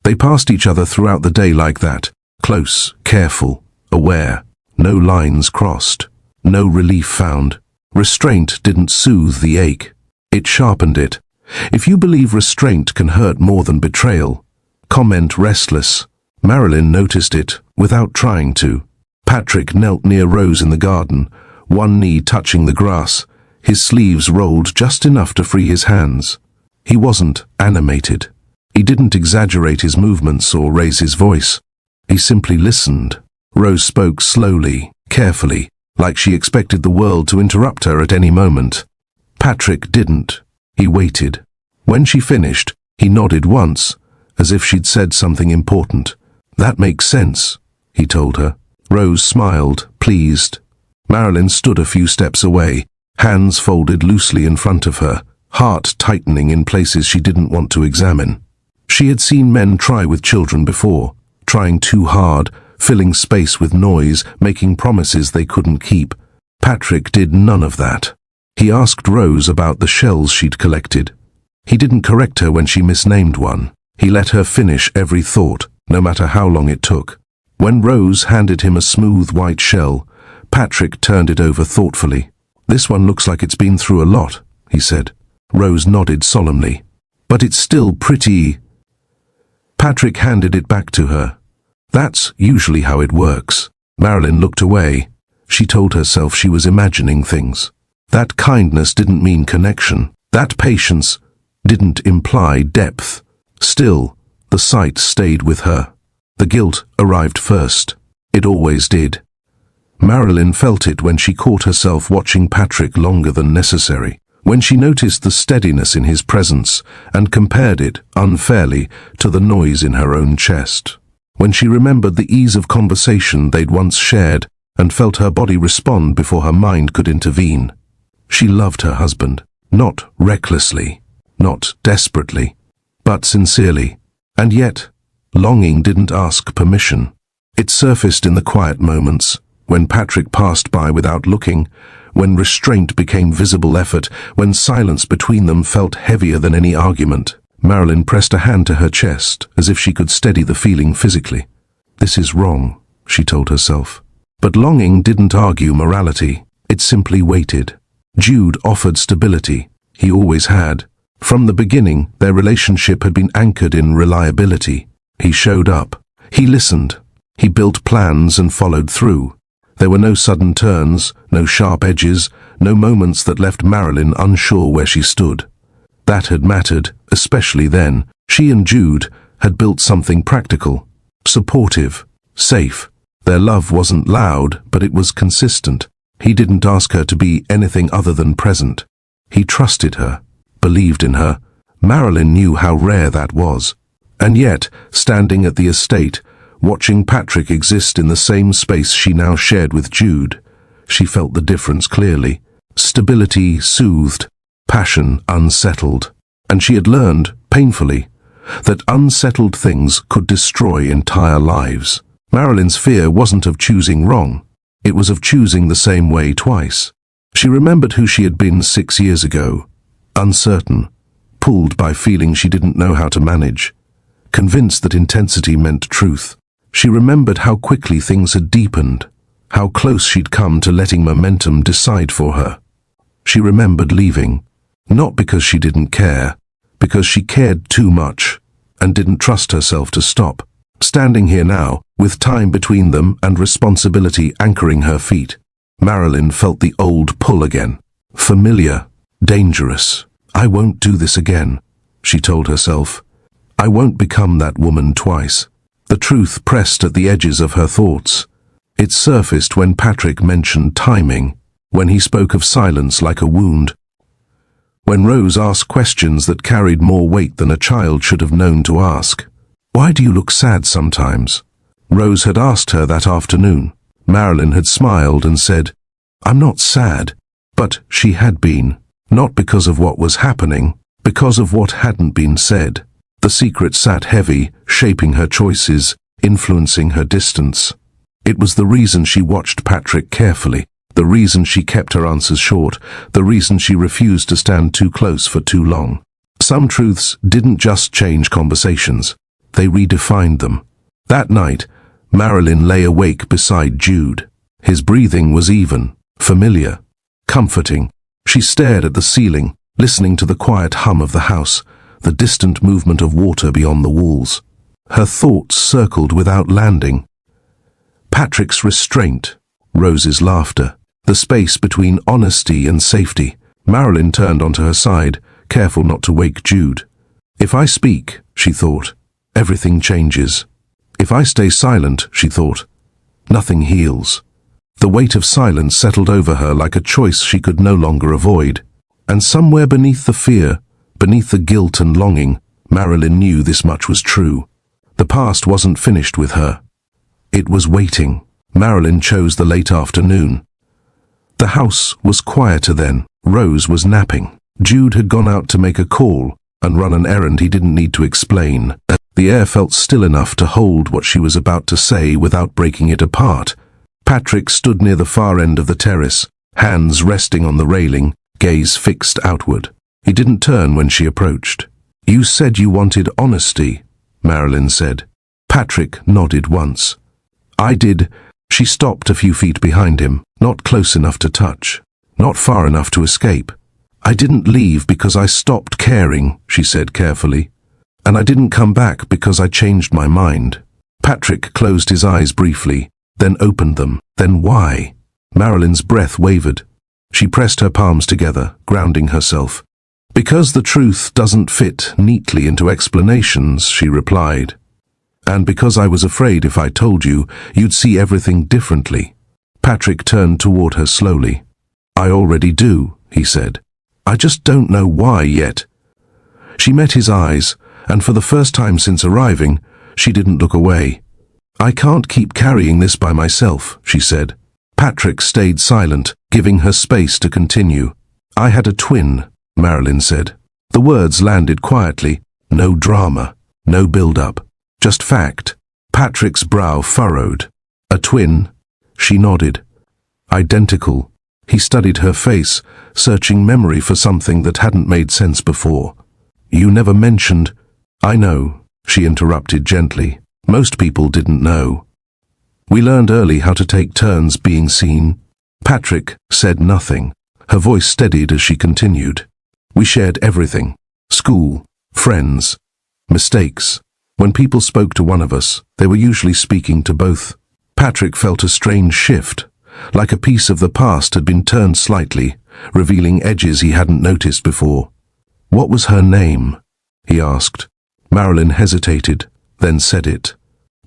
They passed each other throughout the day like that, close, careful, aware. No lines crossed, no relief found. Restraint didn't soothe the ache. It sharpened it. If you believe restraint can hurt more than betrayal, comment restless. Marilyn noticed it without trying to. Patrick knelt near Rose in the garden, one knee touching the grass, his sleeves rolled just enough to free his hands. He wasn't animated. He didn't exaggerate his movements or raise his voice. He simply listened. Rose spoke slowly, carefully, like she expected the world to interrupt her at any moment. Patrick didn't. He waited. When she finished, he nodded once, as if she'd said something important. That makes sense, he told her. Rose smiled, pleased. Marilyn stood a few steps away, hands folded loosely in front of her, heart tightening in places she didn't want to examine. She had seen men try with children before, trying too hard, filling space with noise, making promises they couldn't keep. Patrick did none of that. He asked Rose about the shells she'd collected. He didn't correct her when she misnamed one. He let her finish every thought, no matter how long it took. When Rose handed him a smooth white shell, Patrick turned it over thoughtfully. This one looks like it's been through a lot, he said. Rose nodded solemnly. But it's still pretty. Patrick handed it back to her. That's usually how it works. Marilyn looked away. She told herself she was imagining things. That kindness didn't mean connection. That patience didn't imply depth. Still, the sight stayed with her. The guilt arrived first. It always did. Marilyn felt it when she caught herself watching Patrick longer than necessary, when she noticed the steadiness in his presence and compared it, unfairly, to the noise in her own chest. When she remembered the ease of conversation they'd once shared and felt her body respond before her mind could intervene. She loved her husband, not recklessly, not desperately, but sincerely. And yet, longing didn't ask permission. It surfaced in the quiet moments, when Patrick passed by without looking, when restraint became visible effort, when silence between them felt heavier than any argument. Marilyn pressed a hand to her chest, as if she could steady the feeling physically. This is wrong, she told herself. But longing didn't argue morality. It simply waited. Jude offered stability. He always had. From the beginning, their relationship had been anchored in reliability. He showed up. He listened. He built plans and followed through. There were no sudden turns, no sharp edges, no moments that left Marilyn unsure where she stood. That had mattered, especially then. She and Jude had built something practical, supportive, safe. Their love wasn't loud, but it was consistent. He didn't ask her to be anything other than present. He trusted her, believed in her. Marilyn knew how rare that was. And yet, standing at the estate, watching Patrick exist in the same space she now shared with Jude, she felt the difference clearly. Stability soothed, passion unsettled. And she had learned, painfully, that unsettled things could destroy entire lives. Marilyn's fear wasn't of choosing wrong. It was of choosing the same way twice. She remembered who she had been 6 years ago, uncertain, pulled by feelings she didn't know how to manage, convinced that intensity meant truth. She remembered how quickly things had deepened, how close she'd come to letting momentum decide for her. She remembered leaving, not because she didn't care, because she cared too much and didn't trust herself to stop. Standing here now, with time between them and responsibility anchoring her feet, Marilyn felt the old pull again. Familiar, dangerous. I won't do this again, she told herself. I won't become that woman twice. The truth pressed at the edges of her thoughts. It surfaced when Patrick mentioned timing. when he spoke of silence like a wound, when Rose asked questions that carried more weight than a child should have known to ask. "Why do you look sad sometimes?" Rose had asked her that afternoon. Marilyn had smiled and said, "I'm not sad," but she had been, not because of what was happening, because of what hadn't been said. The secret sat heavy, shaping her choices, influencing her distance. It was the reason she watched Patrick carefully, the reason she kept her answers short, the reason she refused to stand too close for too long. Some truths didn't just change conversations, they redefined them. That night, Marilyn lay awake beside Jude. His breathing was even, familiar, comforting. She stared at the ceiling, listening to the quiet hum of the house, the distant movement of water beyond the walls. Her thoughts circled without landing. Patrick's restraint, Rose's laughter, the space between honesty and safety. Marilyn turned onto her side, careful not to wake Jude. If I speak, she thought, everything changes. If I stay silent, she thought, nothing heals. The weight of silence settled over her like a choice she could no longer avoid. And somewhere beneath the fear, beneath the guilt and longing, Marilyn knew this much was true. The past wasn't finished with her. It was waiting. Marilyn chose the late afternoon. The house was quieter then. Rose was napping. Jude had gone out to make a call and run an errand he didn't need to explain. The air felt still enough to hold what she was about to say without breaking it apart. Patrick stood near the far end of the terrace, hands resting on the railing, gaze fixed outward. He didn't turn when she approached. "You said you wanted honesty," Marilyn said. Patrick nodded once. "I did." She stopped a few feet behind him, not close enough to touch, not far enough to escape. "I didn't leave because I stopped caring," she said carefully. "And I didn't come back because I changed my mind." Patrick closed his eyes briefly, then opened them. "Then why?" Marilyn's breath wavered. She pressed her palms together, grounding herself. "Because the truth doesn't fit neatly into explanations," she replied. "And because I was afraid if I told you, you'd see everything differently." Patrick turned toward her slowly. "I already do," he said. "I just don't know why yet." She met his eyes, and for the first time since arriving, she didn't look away. "I can't keep carrying this by myself," she said. Patrick stayed silent, giving her space to continue. "I had a twin," Marilyn said. The words landed quietly, no drama, no build-up, just fact. Patrick's brow furrowed. "A twin?" She nodded. "Identical." He studied her face, searching memory for something that hadn't made sense before. "You never mentioned—" "I know," she interrupted gently. "Most people didn't know. We learned early how to take turns being seen." Patrick said nothing. Her voice steadied as she continued. "We shared everything. School, friends, mistakes. When people spoke to one of us, they were usually speaking to both." Patrick felt a strange shift, like a piece of the past had been turned slightly, revealing edges he hadn't noticed before. "What was her name?" he asked. Marilyn hesitated, then said it.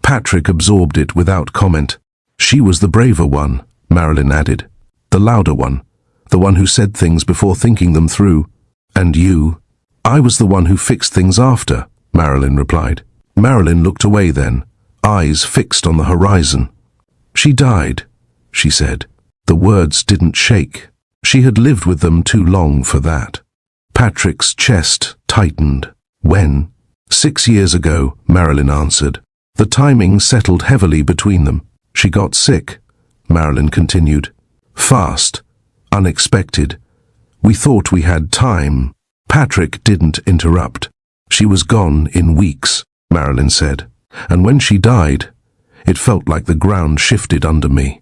Patrick absorbed it without comment. "She was the braver one," Marilyn added. "The louder one. The one who said things before thinking them through. And you?" "I was the one who fixed things after," Marilyn replied. Marilyn looked away then, eyes fixed on the horizon. "She died," she said. The words didn't shake. She had lived with them too long for that. Patrick's chest tightened. "When?" "6 years ago," Marilyn answered. The timing settled heavily between them. "She got sick," Marilyn continued. "Fast. Unexpected. We thought we had time." Patrick didn't interrupt. "She was gone in weeks," Marilyn said. "And when she died, it felt like the ground shifted under me.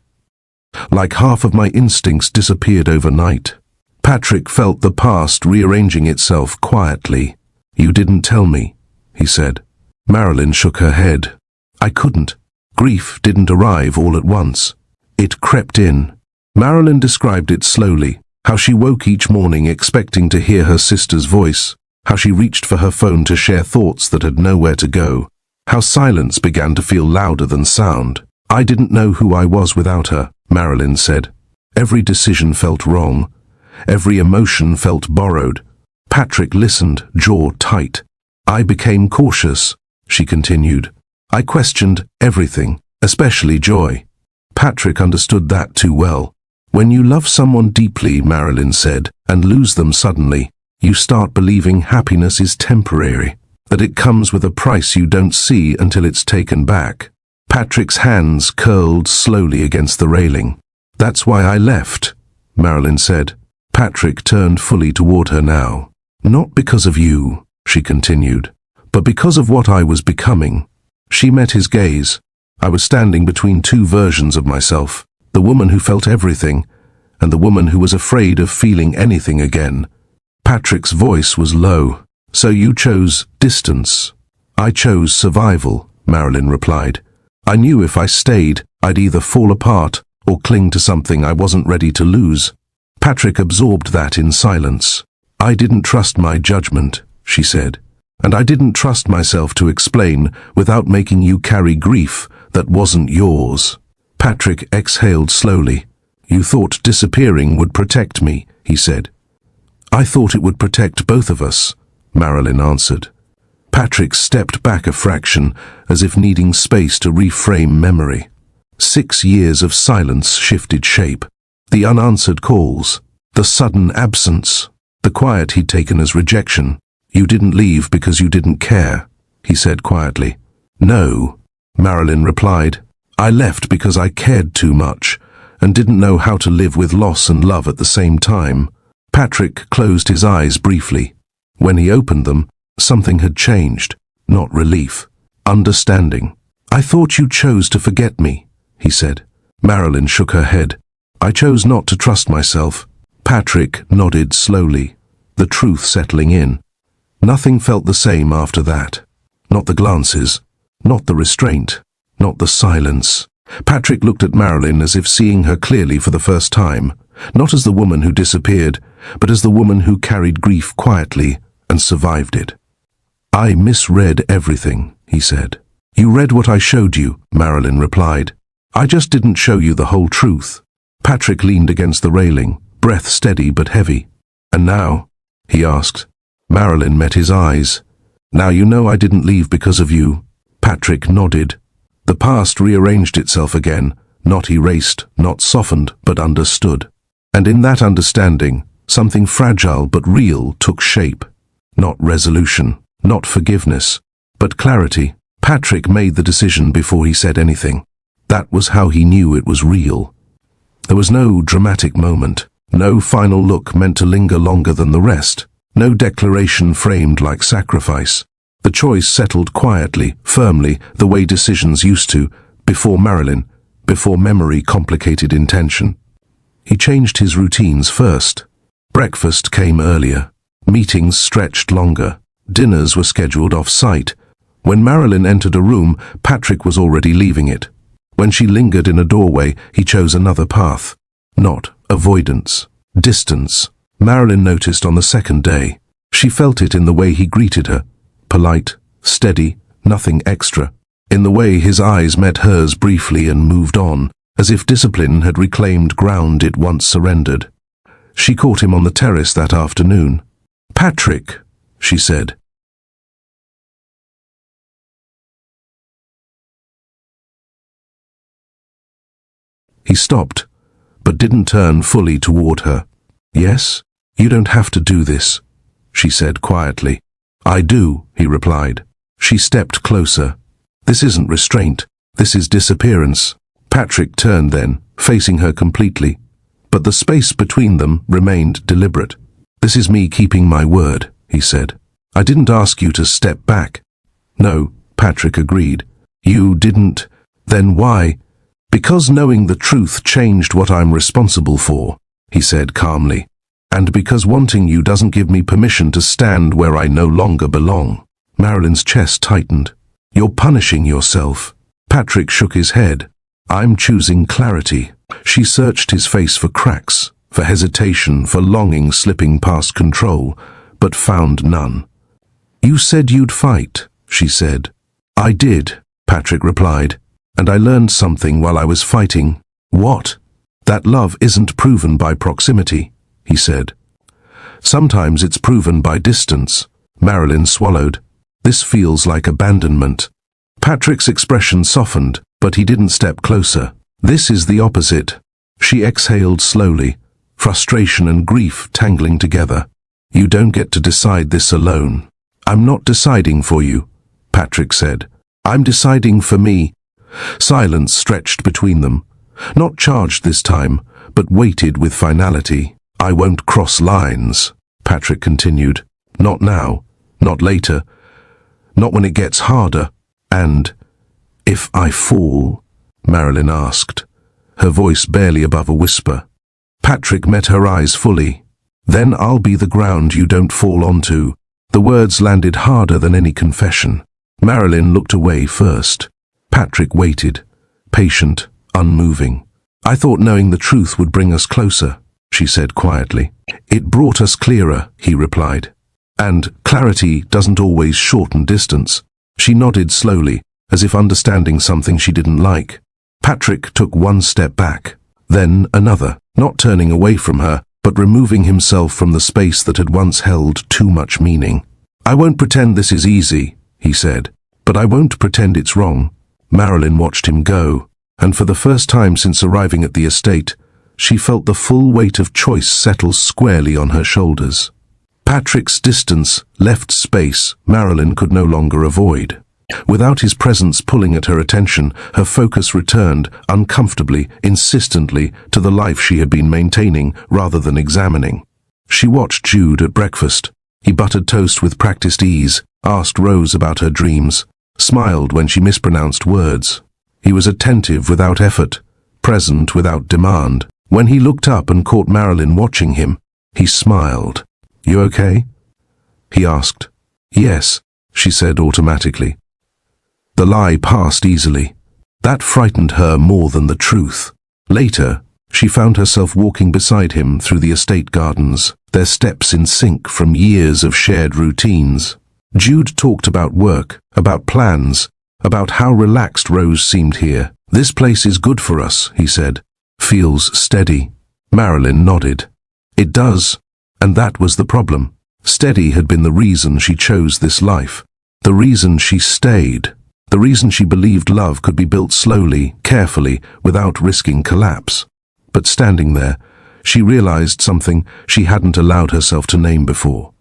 Like half of my instincts disappeared overnight." Patrick felt the past rearranging itself quietly. "You didn't tell me," he said. Marilyn shook her head. "I couldn't. Grief didn't arrive all at once. It crept in." Marilyn described it slowly, how she woke each morning expecting to hear her sister's voice, how she reached for her phone to share thoughts that had nowhere to go, how silence began to feel louder than sound. "I didn't know who I was without her," Marilyn said. Every decision felt wrong. Every emotion felt borrowed. Patrick listened, jaw tight. I became cautious, she continued. I questioned everything, especially joy. Patrick understood that too well. When you love someone deeply, Marilyn said, and lose them suddenly, you start believing happiness is temporary, that it comes with a price you don't see until it's taken back. Patrick's hands curled slowly against the railing. That's why I left, Marilyn said. Patrick turned fully toward her now. Not because of you, she continued, but because of what I was becoming. She met his gaze. I was standing between two versions of myself, the woman who felt everything, and the woman who was afraid of feeling anything again. Patrick's voice was low. So you chose distance. I chose survival, Marilyn replied. I knew if I stayed, I'd either fall apart or cling to something I wasn't ready to lose. Patrick absorbed that in silence. I didn't trust my judgment, she said, and I didn't trust myself to explain without making you carry grief that wasn't yours. Patrick exhaled slowly. You thought disappearing would protect me, he said. I thought it would protect both of us, Marilyn answered. Patrick stepped back a fraction, as if needing space to reframe memory. 6 years of silence shifted shape. The unanswered calls, the sudden absence, the quiet he'd taken as rejection. You didn't leave because you didn't care, he said quietly. No, Marilyn replied. I left because I cared too much and didn't know how to live with loss and love at the same time. Patrick closed his eyes briefly. When he opened them, something had changed. Not relief. Understanding. I thought you chose to forget me, he said. Marilyn shook her head. I chose not to trust myself. Patrick nodded slowly, the truth settling in. Nothing felt the same after that. Not the glances, not the restraint, not the silence. Patrick looked at Marilyn as if seeing her clearly for the first time, not as the woman who disappeared, but as the woman who carried grief quietly and survived it. I misread everything, he said. You read what I showed you, Marilyn replied. I just didn't show you the whole truth. Patrick leaned against the railing, breath steady but heavy. And now? He asked. Marilyn met his eyes. Now you know I didn't leave because of you. Patrick nodded. The past rearranged itself again, not erased, not softened, but understood. And in that understanding, something fragile but real took shape. Not resolution, not forgiveness, but clarity. Patrick made the decision before he said anything. That was how he knew it was real. There was no dramatic moment, no final look meant to linger longer than the rest, no declaration framed like sacrifice. The choice settled quietly, firmly, the way decisions used to, before Marilyn, before memory complicated intention. He changed his routines first. Breakfast came earlier. Meetings stretched longer. Dinners were scheduled off-site. When Marilyn entered a room, Patrick was already leaving it. When she lingered in a doorway, he chose another path. Not avoidance, distance. Marilyn noticed on the second day. She felt it in the way he greeted her. Polite, steady, nothing extra. In the way his eyes met hers briefly and moved on, as if discipline had reclaimed ground it once surrendered. She caught him on the terrace that afternoon. Patrick, she said. He stopped, but didn't turn fully toward her. Yes, you don't have to do this, she said quietly. I do, he replied. She stepped closer. This isn't restraint, this is disappearance. Patrick turned then, facing her completely, but the space between them remained deliberate. This is me keeping my word, he said. I didn't ask you to step back. No, Patrick agreed. You didn't. Then why? Because knowing the truth changed what I'm responsible for, he said calmly. And because wanting you doesn't give me permission to stand where I no longer belong. Marilyn's chest tightened. You're punishing yourself. Patrick shook his head. I'm choosing clarity. She searched his face for cracks, for hesitation, for longing slipping past control, but found none. You said you'd fight, she said. I did, Patrick replied, and I learned something while I was fighting. What? That love isn't proven by proximity, he said. Sometimes it's proven by distance. Marilyn swallowed. This feels like abandonment. Patrick's expression softened, but he didn't step closer. This is the opposite. She exhaled slowly, frustration and grief tangling together. You don't get to decide this alone. I'm not deciding for you, Patrick said. I'm deciding for me. Silence stretched between them. Not charged this time, but weighted with finality. I won't cross lines, Patrick continued. Not now, not later, not when it gets harder. And if I fall, Marilyn asked, her voice barely above a whisper. Patrick met her eyes fully. Then I'll be the ground you don't fall onto. The words landed harder than any confession. Marilyn looked away first. Patrick waited, patient, unmoving. I thought knowing the truth would bring us closer, she said quietly. It brought us clearer, he replied. And clarity doesn't always shorten distance. She nodded slowly, as if understanding something she didn't like. Patrick took one step back, then another, not turning away from her, but removing himself from the space that had once held too much meaning. I won't pretend this is easy, he said, but I won't pretend it's wrong. Marilyn watched him go, and for the first time since arriving at the estate, she felt the full weight of choice settle squarely on her shoulders. Patrick's distance left space Marilyn could no longer avoid. Without his presence pulling at her attention, her focus returned, uncomfortably, insistently, to the life she had been maintaining rather than examining. She watched Jude at breakfast. He buttered toast with practiced ease, asked Rose about her dreams, smiled when she mispronounced words. He was attentive without effort, present without demand. When he looked up and caught Marilyn watching him, he smiled. You okay? He asked. Yes, she said automatically. The lie passed easily. That frightened her more than the truth. Later, she found herself walking beside him through the estate gardens, their steps in sync from years of shared routines. Jude talked about work, about plans, about how relaxed Rose seemed here. This place is good for us, he said. Feels steady. Marilyn nodded. It does, and that was the problem. Steady had been the reason she chose this life, the reason she stayed. The reason she believed love could be built slowly, carefully, without risking collapse. But standing there, she realized something she hadn't allowed herself to name before.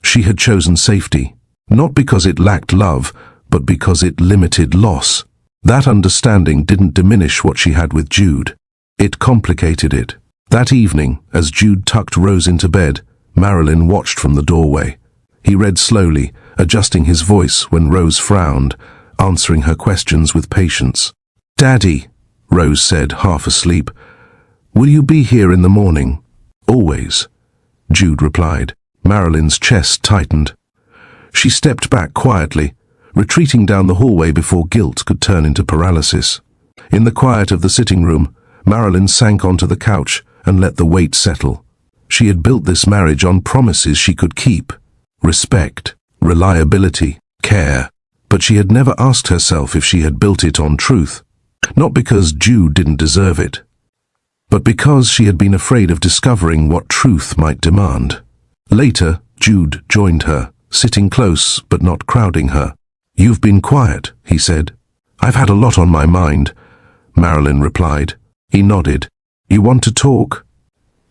She had chosen safety, not because it lacked love, but because it limited loss. That understanding didn't diminish what she had with Jude. It complicated it. That evening, as Jude tucked Rose into bed, Marilyn watched from the doorway. He read slowly, adjusting his voice when Rose frowned, answering her questions with patience. Daddy, Rose said, half asleep, will you be here in the morning? Always, Jude replied. Marilyn's chest tightened. She stepped back quietly, retreating down the hallway before guilt could turn into paralysis. In the quiet of the sitting room, Marilyn sank onto the couch and let the weight settle. She had built this marriage on promises she could keep. Respect, reliability, care. But she had never asked herself if she had built it on truth. Not because Jude didn't deserve it, but because she had been afraid of discovering what truth might demand. Later, Jude joined her, sitting close but not crowding her. You've been quiet, he said. I've had a lot on my mind, Marilyn replied. He nodded. You want to talk?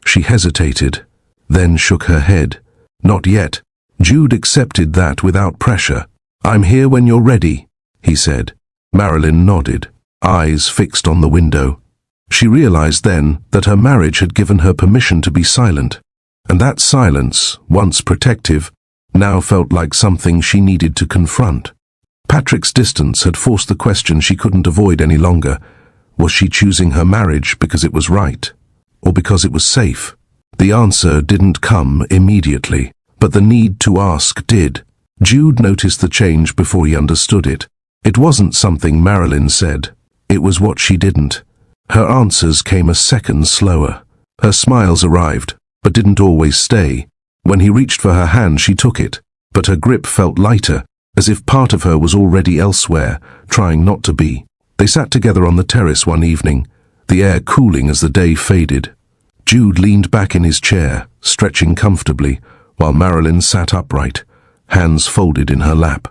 She hesitated, then shook her head. Not yet. Jude accepted that without pressure. I'm here when you're ready, he said. Marilyn nodded, eyes fixed on the window. She realized then that her marriage had given her permission to be silent, and that silence, once protective, now felt like something she needed to confront. Patrick's distance had forced the question she couldn't avoid any longer. Was she choosing her marriage because it was right, or because it was safe? The answer didn't come immediately, but the need to ask did. Jude noticed the change before he understood it. It wasn't something Marilyn said. It was what she didn't. Her answers came a second slower. Her smiles arrived, but didn't always stay. When he reached for her hand, she took it, but her grip felt lighter, as if part of her was already elsewhere, trying not to be. They sat together on the terrace one evening, the air cooling as the day faded. Jude leaned back in his chair, stretching comfortably, while Marilyn sat upright, hands folded in her lap.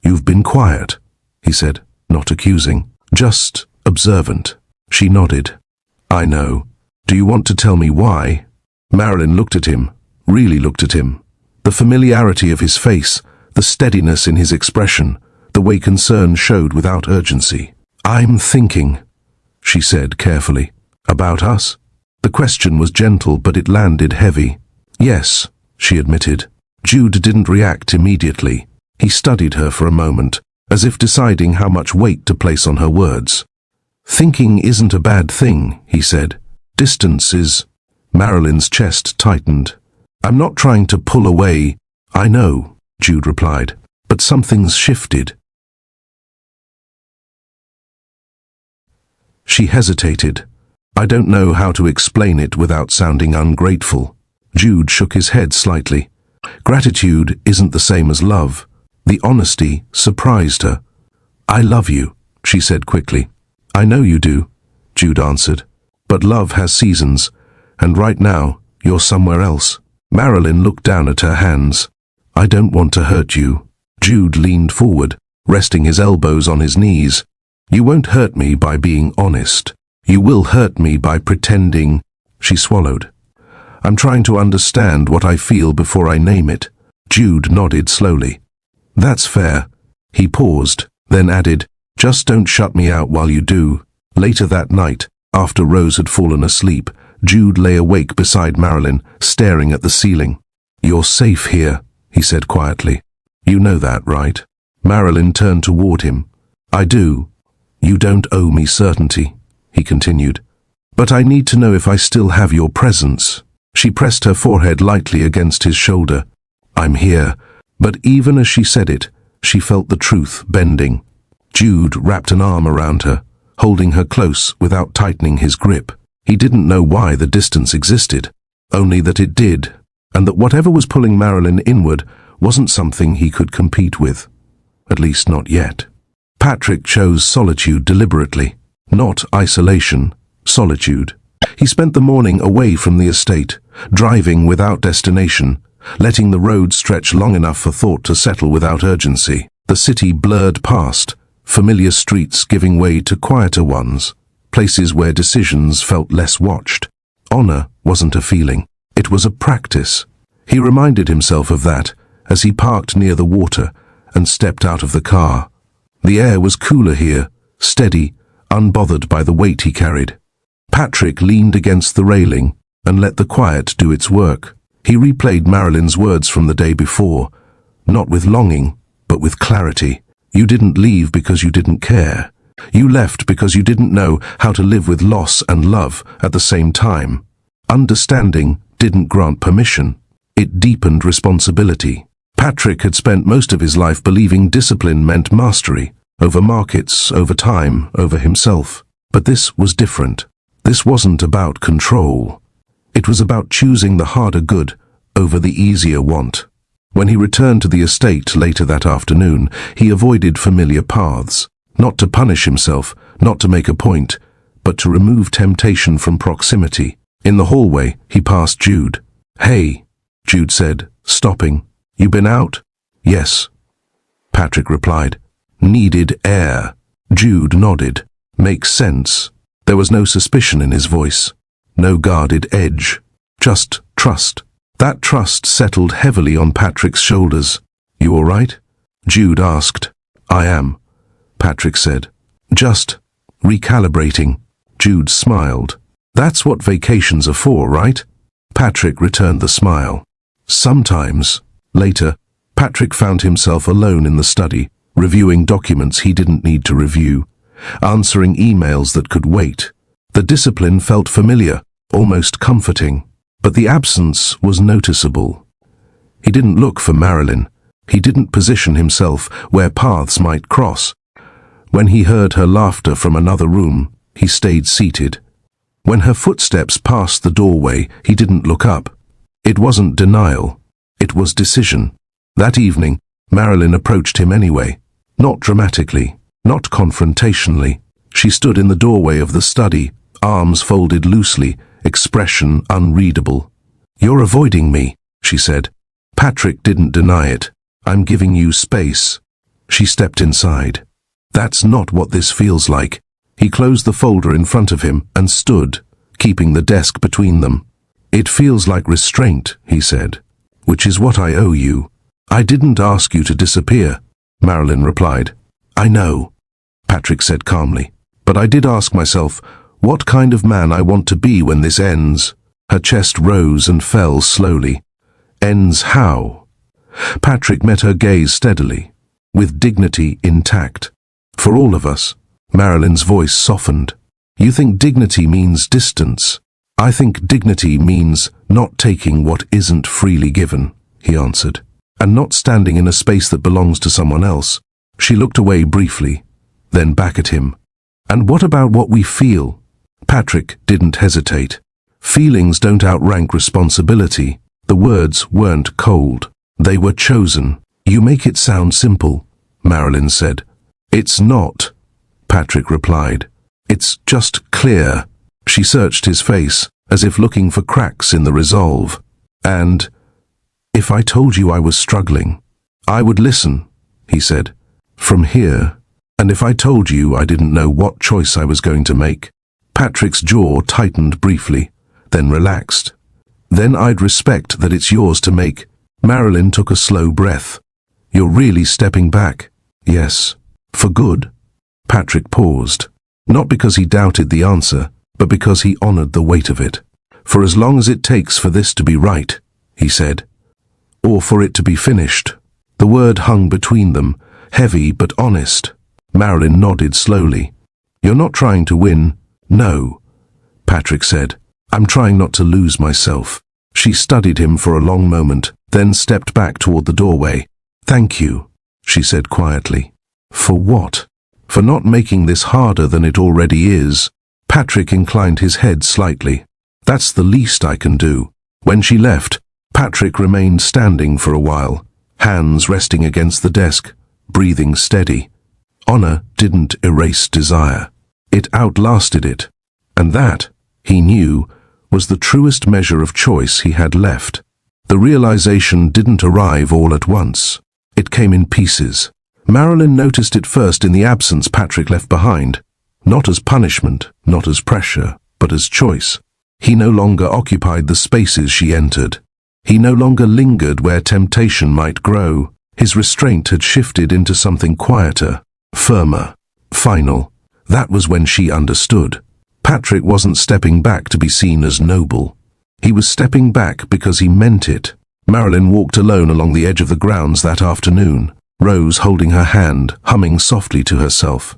"You've been quiet," he said, not accusing, just observant. She nodded. "I know. Do you want to tell me why?" Marilyn looked at him, really looked at him. The familiarity of his face, the steadiness in his expression, the way concern showed without urgency. "I'm thinking," she said carefully. "About us?" The question was gentle, but it landed heavy. "Yes," she admitted. Jude didn't react immediately. He studied her for a moment, as if deciding how much weight to place on her words. "Thinking isn't a bad thing," he said. "Distance is." Marilyn's chest tightened. "I'm not trying to pull away." "I know," Jude replied, "but something's shifted." She hesitated. "I don't know how to explain it without sounding ungrateful." Jude shook his head slightly. Gratitude isn't the same as love. The honesty surprised her. "I love you," she said quickly. "I know you do," Jude answered. "But love has seasons, and right now, you're somewhere else." Marilyn looked down at her hands. "I don't want to hurt you." Jude leaned forward, resting his elbows on his knees. "You won't hurt me by being honest. You will hurt me by pretending." She swallowed. "I'm trying to understand what I feel before I name it." Jude nodded slowly. "That's fair." He paused, then added, "Just don't shut me out while you do." Later that night, after Rose had fallen asleep, Jude lay awake beside Marilyn, staring at the ceiling. "You're safe here," he said quietly. "You know that, right?" Marilyn turned toward him. "I do. You don't owe me certainty," he continued. "But I need to know if I still have your presence." She pressed her forehead lightly against his shoulder. "I'm here." But even as she said it, she felt the truth bending. Jude wrapped an arm around her, holding her close without tightening his grip. He didn't know why the distance existed, only that it did, and that whatever was pulling Marilyn inward wasn't something he could compete with. At least not yet. Patrick chose solitude deliberately, not isolation, solitude. He spent the morning away from the estate, driving without destination, letting the road stretch long enough for thought to settle without urgency. The city blurred past, familiar streets giving way to quieter ones, places where decisions felt less watched. Honor wasn't a feeling, it was a practice. He reminded himself of that as he parked near the water and stepped out of the car. The air was cooler here, steady, unbothered by the weight he carried. Patrick leaned against the railing and let the quiet do its work. He replayed Marilyn's words from the day before, not with longing, but with clarity. "You didn't leave because you didn't care. You left because you didn't know how to live with loss and love at the same time." Understanding didn't grant permission. It deepened responsibility. Patrick had spent most of his life believing discipline meant mastery, over markets, over time, over himself. But this was different. This wasn't about control. It was about choosing the harder good over the easier want. When he returned to the estate later that afternoon, he avoided familiar paths, not to punish himself, not to make a point, but to remove temptation from proximity. In the hallway, he passed Jude. "Hey," Jude said, stopping. "You been out?" "Yes," Patrick replied. "Needed air." Jude nodded. "Makes sense." There was no suspicion in his voice, no guarded edge, just trust. That trust settled heavily on Patrick's shoulders. "You all right?" Jude asked. "I am," Patrick said. "Just recalibrating." Jude smiled. "That's what vacations are for, right?" Patrick returned the smile. Sometimes. Later, Patrick found himself alone in the study, reviewing documents he didn't need to review, answering emails that could wait. The discipline felt familiar, almost comforting, but the absence was noticeable. He didn't look for Marilyn. He didn't position himself where paths might cross. When he heard her laughter from another room, he stayed seated. When her footsteps passed the doorway, he didn't look up. It wasn't denial. It was decision. That evening, Marilyn approached him anyway. Not dramatically, not confrontationally. She stood in the doorway of the study, arms folded loosely, expression unreadable. "You're avoiding me," she said. Patrick didn't deny it. "I'm giving you space." She stepped inside. "That's not what this feels like." He closed the folder in front of him and stood, keeping the desk between them. "It feels like restraint," he said, "which is what I owe you." "I didn't ask you to disappear," Marilyn replied. "I know," Patrick said calmly, "but I did ask myself what kind of man I want to be when this ends." Her chest rose and fell slowly. "Ends how?" Patrick met her gaze steadily, with dignity intact. "For all of us." Marilyn's voice softened. "You think dignity means distance. I think dignity means not taking what isn't freely given," he answered, "and not standing in a space that belongs to someone else." She looked away briefly, then back at him. "And what about what we feel?" Patrick didn't hesitate. "Feelings don't outrank responsibility." The words weren't cold. They were chosen. "You make it sound simple," Marilyn said. "It's not," Patrick replied. "It's just clear." She searched his face, as if looking for cracks in the resolve. "And if I told you I was struggling, I would listen," he said. "From here. And if I told you I didn't know what choice I was going to make." Patrick's jaw tightened briefly, then relaxed. "Then I'd respect that it's yours to make." Marilyn took a slow breath. "You're really stepping back?" "Yes." "For good?" Patrick paused, not because he doubted the answer, but because he honored the weight of it. "For as long as it takes for this to be right," he said. "Or for it to be finished." The word hung between them, heavy but honest. Marilyn nodded slowly. "You're not trying to win." "No," Patrick said. "I'm trying not to lose myself." She studied him for a long moment, then stepped back toward the doorway. "Thank you," she said quietly. "For what?" "For not making this harder than it already is." Patrick inclined his head slightly. "That's the least I can do." When she left, Patrick remained standing for a while, hands resting against the desk, breathing steady. Honor didn't erase desire. It outlasted it. And that, he knew, was the truest measure of choice he had left. The realization didn't arrive all at once. It came in pieces. Marilyn noticed it first in the absence Patrick left behind. Not as punishment, not as pressure, but as choice. He no longer occupied the spaces she entered. He no longer lingered where temptation might grow. His restraint had shifted into something quieter, firmer, final. That was when she understood. Patrick wasn't stepping back to be seen as noble. He was stepping back because he meant it. Marilyn walked alone along the edge of the grounds that afternoon, Rose holding her hand, humming softly to herself.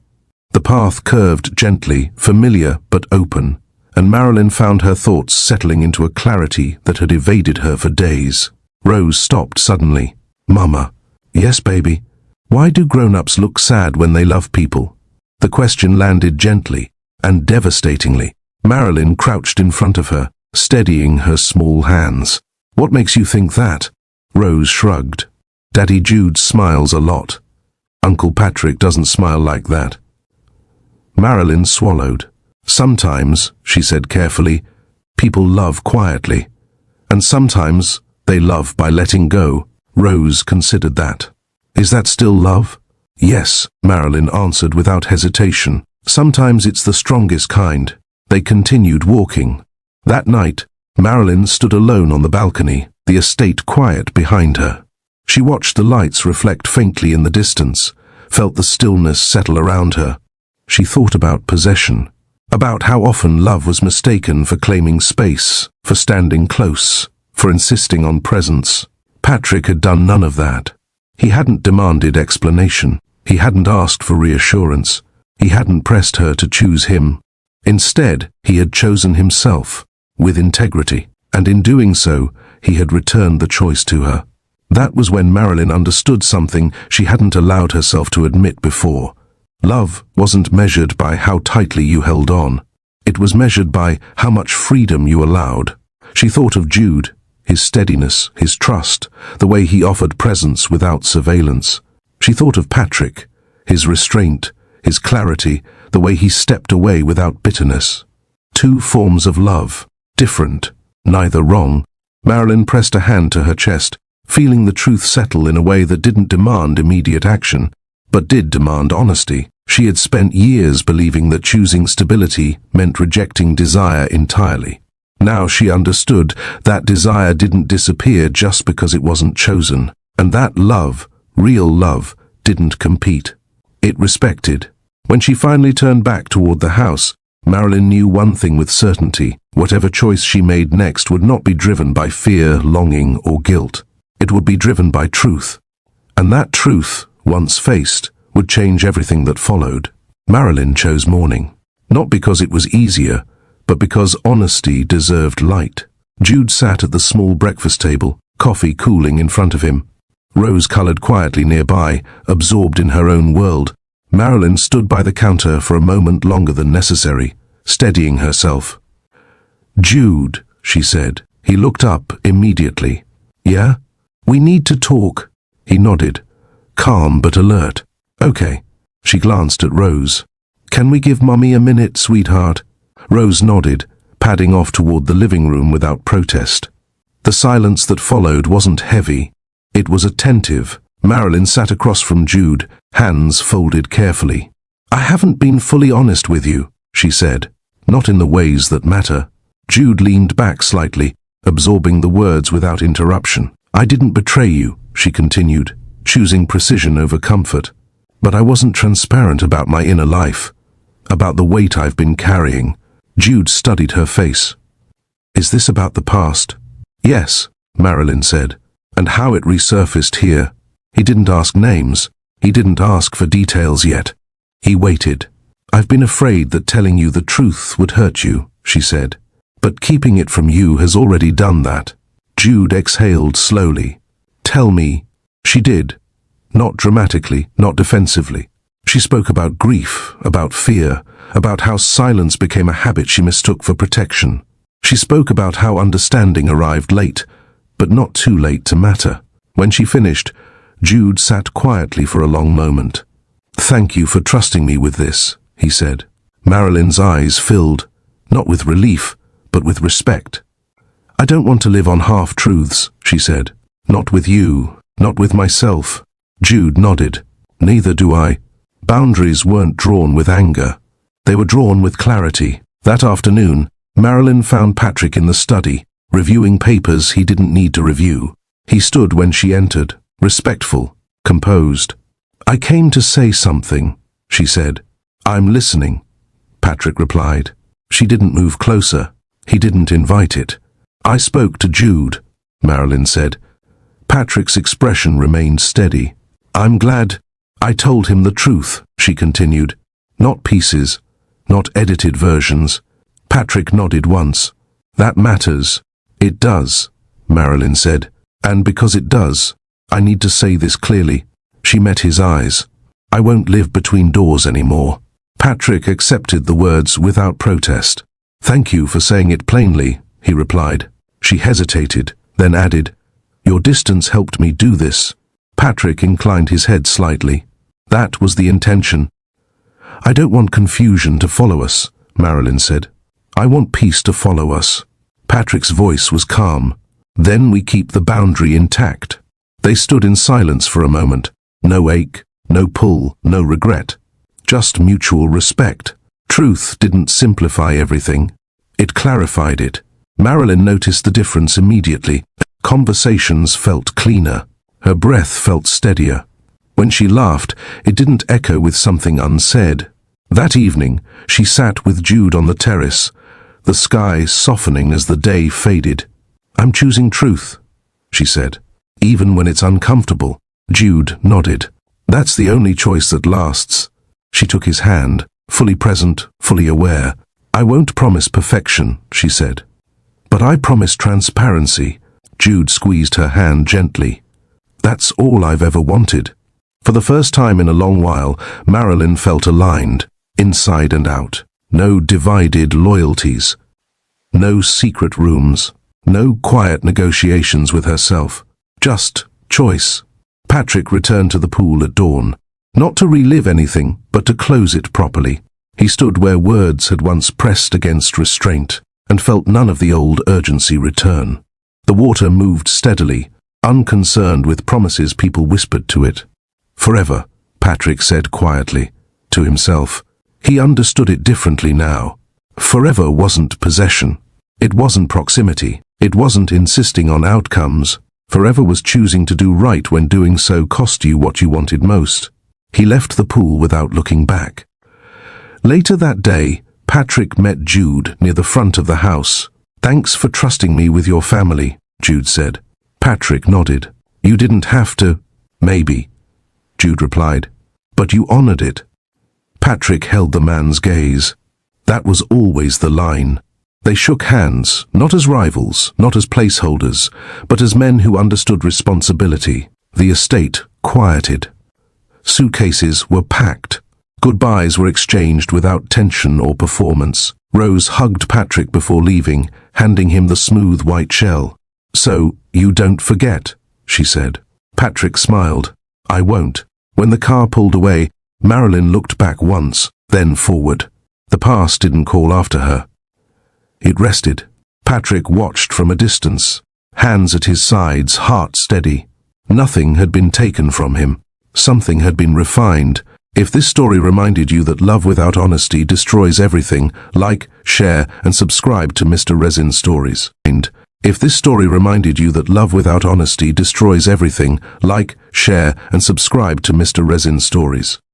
The path curved gently, familiar but open, and Marilyn found her thoughts settling into a clarity that had evaded her for days. Rose stopped suddenly. "Mama." "Yes, baby." "Why do grown-ups look sad when they love people?" The question landed gently and devastatingly. Marilyn crouched in front of her, steadying her small hands. "What makes you think that?" Rose shrugged. "Daddy Jude smiles a lot. Uncle Patrick doesn't smile like that." Marilyn swallowed. "Sometimes," she said carefully, "people love quietly. And sometimes they love by letting go." Rose considered that. "Is that still love?" "Yes," Marilyn answered without hesitation. "Sometimes it's the strongest kind." They continued walking. That night, Marilyn stood alone on the balcony, the estate quiet behind her. She watched the lights reflect faintly in the distance, felt the stillness settle around her. She thought about possession, about how often love was mistaken for claiming space, for standing close, for insisting on presence. Patrick had done none of that. He hadn't demanded explanation. He hadn't asked for reassurance. He hadn't pressed her to choose him. Instead, he had chosen himself, with integrity, and in doing so, he had returned the choice to her. That was when Marilyn understood something she hadn't allowed herself to admit before. Love wasn't measured by how tightly you held on. It was measured by how much freedom you allowed. She thought of Jude, his steadiness, his trust, the way he offered presence without surveillance. She thought of Patrick, his restraint, his clarity, the way he stepped away without bitterness. Two forms of love, different, neither wrong. Marilyn pressed a hand to her chest, feeling the truth settle in a way that didn't demand immediate action, but did demand honesty. She had spent years believing that choosing stability meant rejecting desire entirely. Now she understood that desire didn't disappear just because it wasn't chosen, and that love, real love, didn't compete. It respected. When she finally turned back toward the house, Marilyn knew one thing with certainty: whatever choice she made next would not be driven by fear, longing, or guilt. It would be driven by truth. And that truth, once faced, would change everything that followed. Marilyn chose mourning, not because it was easier, but because honesty deserved light. Jude sat at the small breakfast table, coffee cooling in front of him. Rose colored quietly nearby, absorbed in her own world. Marilyn stood by the counter for a moment longer than necessary, steadying herself. "Jude," she said. He looked up immediately. "Yeah? We need to talk." He nodded, calm but alert. "Okay." She glanced at Rose. "Can we give Mummy a minute, sweetheart?" Rose nodded, padding off toward the living room without protest. The silence that followed wasn't heavy. It was attentive. Marilyn sat across from Jude, hands folded carefully. "I haven't been fully honest with you," she said. "Not in the ways that matter." Jude leaned back slightly, absorbing the words without interruption. "I didn't betray you," she continued, choosing precision over comfort. "But I wasn't transparent about my inner life, about the weight I've been carrying." Jude studied her face. "Is this about the past?" "Yes," Marilyn said. "And how it resurfaced here." He didn't ask names. He didn't ask for details yet. He waited. "I've been afraid that telling you the truth would hurt you," she said. "But keeping it from you has already done that." Jude exhaled slowly. "Tell me." She did. Not dramatically, not defensively. She spoke about grief, about fear, about how silence became a habit she mistook for protection. She spoke about how understanding arrived late, but not too late to matter. When she finished, Jude sat quietly for a long moment. "Thank you for trusting me with this," he said. Marilyn's eyes filled, not with relief, but with respect. "I don't want to live on half-truths," she said. "Not with you, not with myself." Jude nodded. "Neither do I." Boundaries weren't drawn with anger. They were drawn with clarity. That afternoon, Marilyn found Patrick in the study, reviewing papers he didn't need to review. He stood when she entered, respectful, composed. "I came to say something," she said. "I'm listening," Patrick replied. She didn't move closer. He didn't invite it. "I spoke to Jude," Marilyn said. Patrick's expression remained steady. "I'm glad." "I told him the truth," she continued. "Not pieces, not edited versions." Patrick nodded once. "That matters." "It does," Marilyn said. "And because it does, I need to say this clearly." She met his eyes. "I won't live between doors anymore." Patrick accepted the words without protest. "Thank you for saying it plainly," he replied. She hesitated, then added, "Your distance helped me do this." Patrick inclined his head slightly. "That was the intention." "I don't want confusion to follow us," Marilyn said. "I want peace to follow us." Patrick's voice was calm. "Then we keep the boundary intact." They stood in silence for a moment. No ache, no pull, no regret. Just mutual respect. Truth didn't simplify everything. It clarified it. Marilyn noticed the difference immediately. Conversations felt cleaner. Her breath felt steadier. When she laughed, it didn't echo with something unsaid. That evening, she sat with Jude on the terrace, the sky softening as the day faded. "I'm choosing truth," she said, "even when it's uncomfortable." Jude nodded. "That's the only choice that lasts." She took his hand, fully present, fully aware. "I won't promise perfection," she said. "But I promise transparency." Jude squeezed her hand gently. "That's all I've ever wanted." For the first time in a long while, Marilyn felt aligned, inside and out. No divided loyalties. No secret rooms. No quiet negotiations with herself. Just choice. Patrick returned to the pool at dawn. Not to relive anything, but to close it properly. He stood where words had once pressed against restraint, and felt none of the old urgency return. The water moved steadily, unconcerned with promises people whispered to it. Forever, Patrick said quietly, to himself. He understood it differently now. Forever wasn't possession. It wasn't proximity. It wasn't insisting on outcomes. Forever was choosing to do right when doing so cost you what you wanted most. He left the pool without looking back. Later that day, Patrick met Jude near the front of the house. "Thanks for trusting me with your family," Jude said. Patrick nodded. "You didn't have to." "Maybe," Jude replied. "But you honored it." Patrick held the man's gaze. That was always the line. They shook hands, not as rivals, not as placeholders, but as men who understood responsibility. The estate quieted. Suitcases were packed. Goodbyes were exchanged without tension or performance. Rose hugged Patrick before leaving, handing him the smooth white shell. "So, you don't forget," she said. Patrick smiled. "I won't." When the car pulled away, Marilyn looked back once, then forward. The past didn't call after her. It rested. Patrick watched from a distance, hands at his sides, heart steady. Nothing had been taken from him. Something had been refined. If this story reminded you that love without honesty destroys everything, like, share, and subscribe to Mr. Resin Stories. If this story reminded you that love without honesty destroys everything, like, share, and subscribe to Mr. Resin Stories.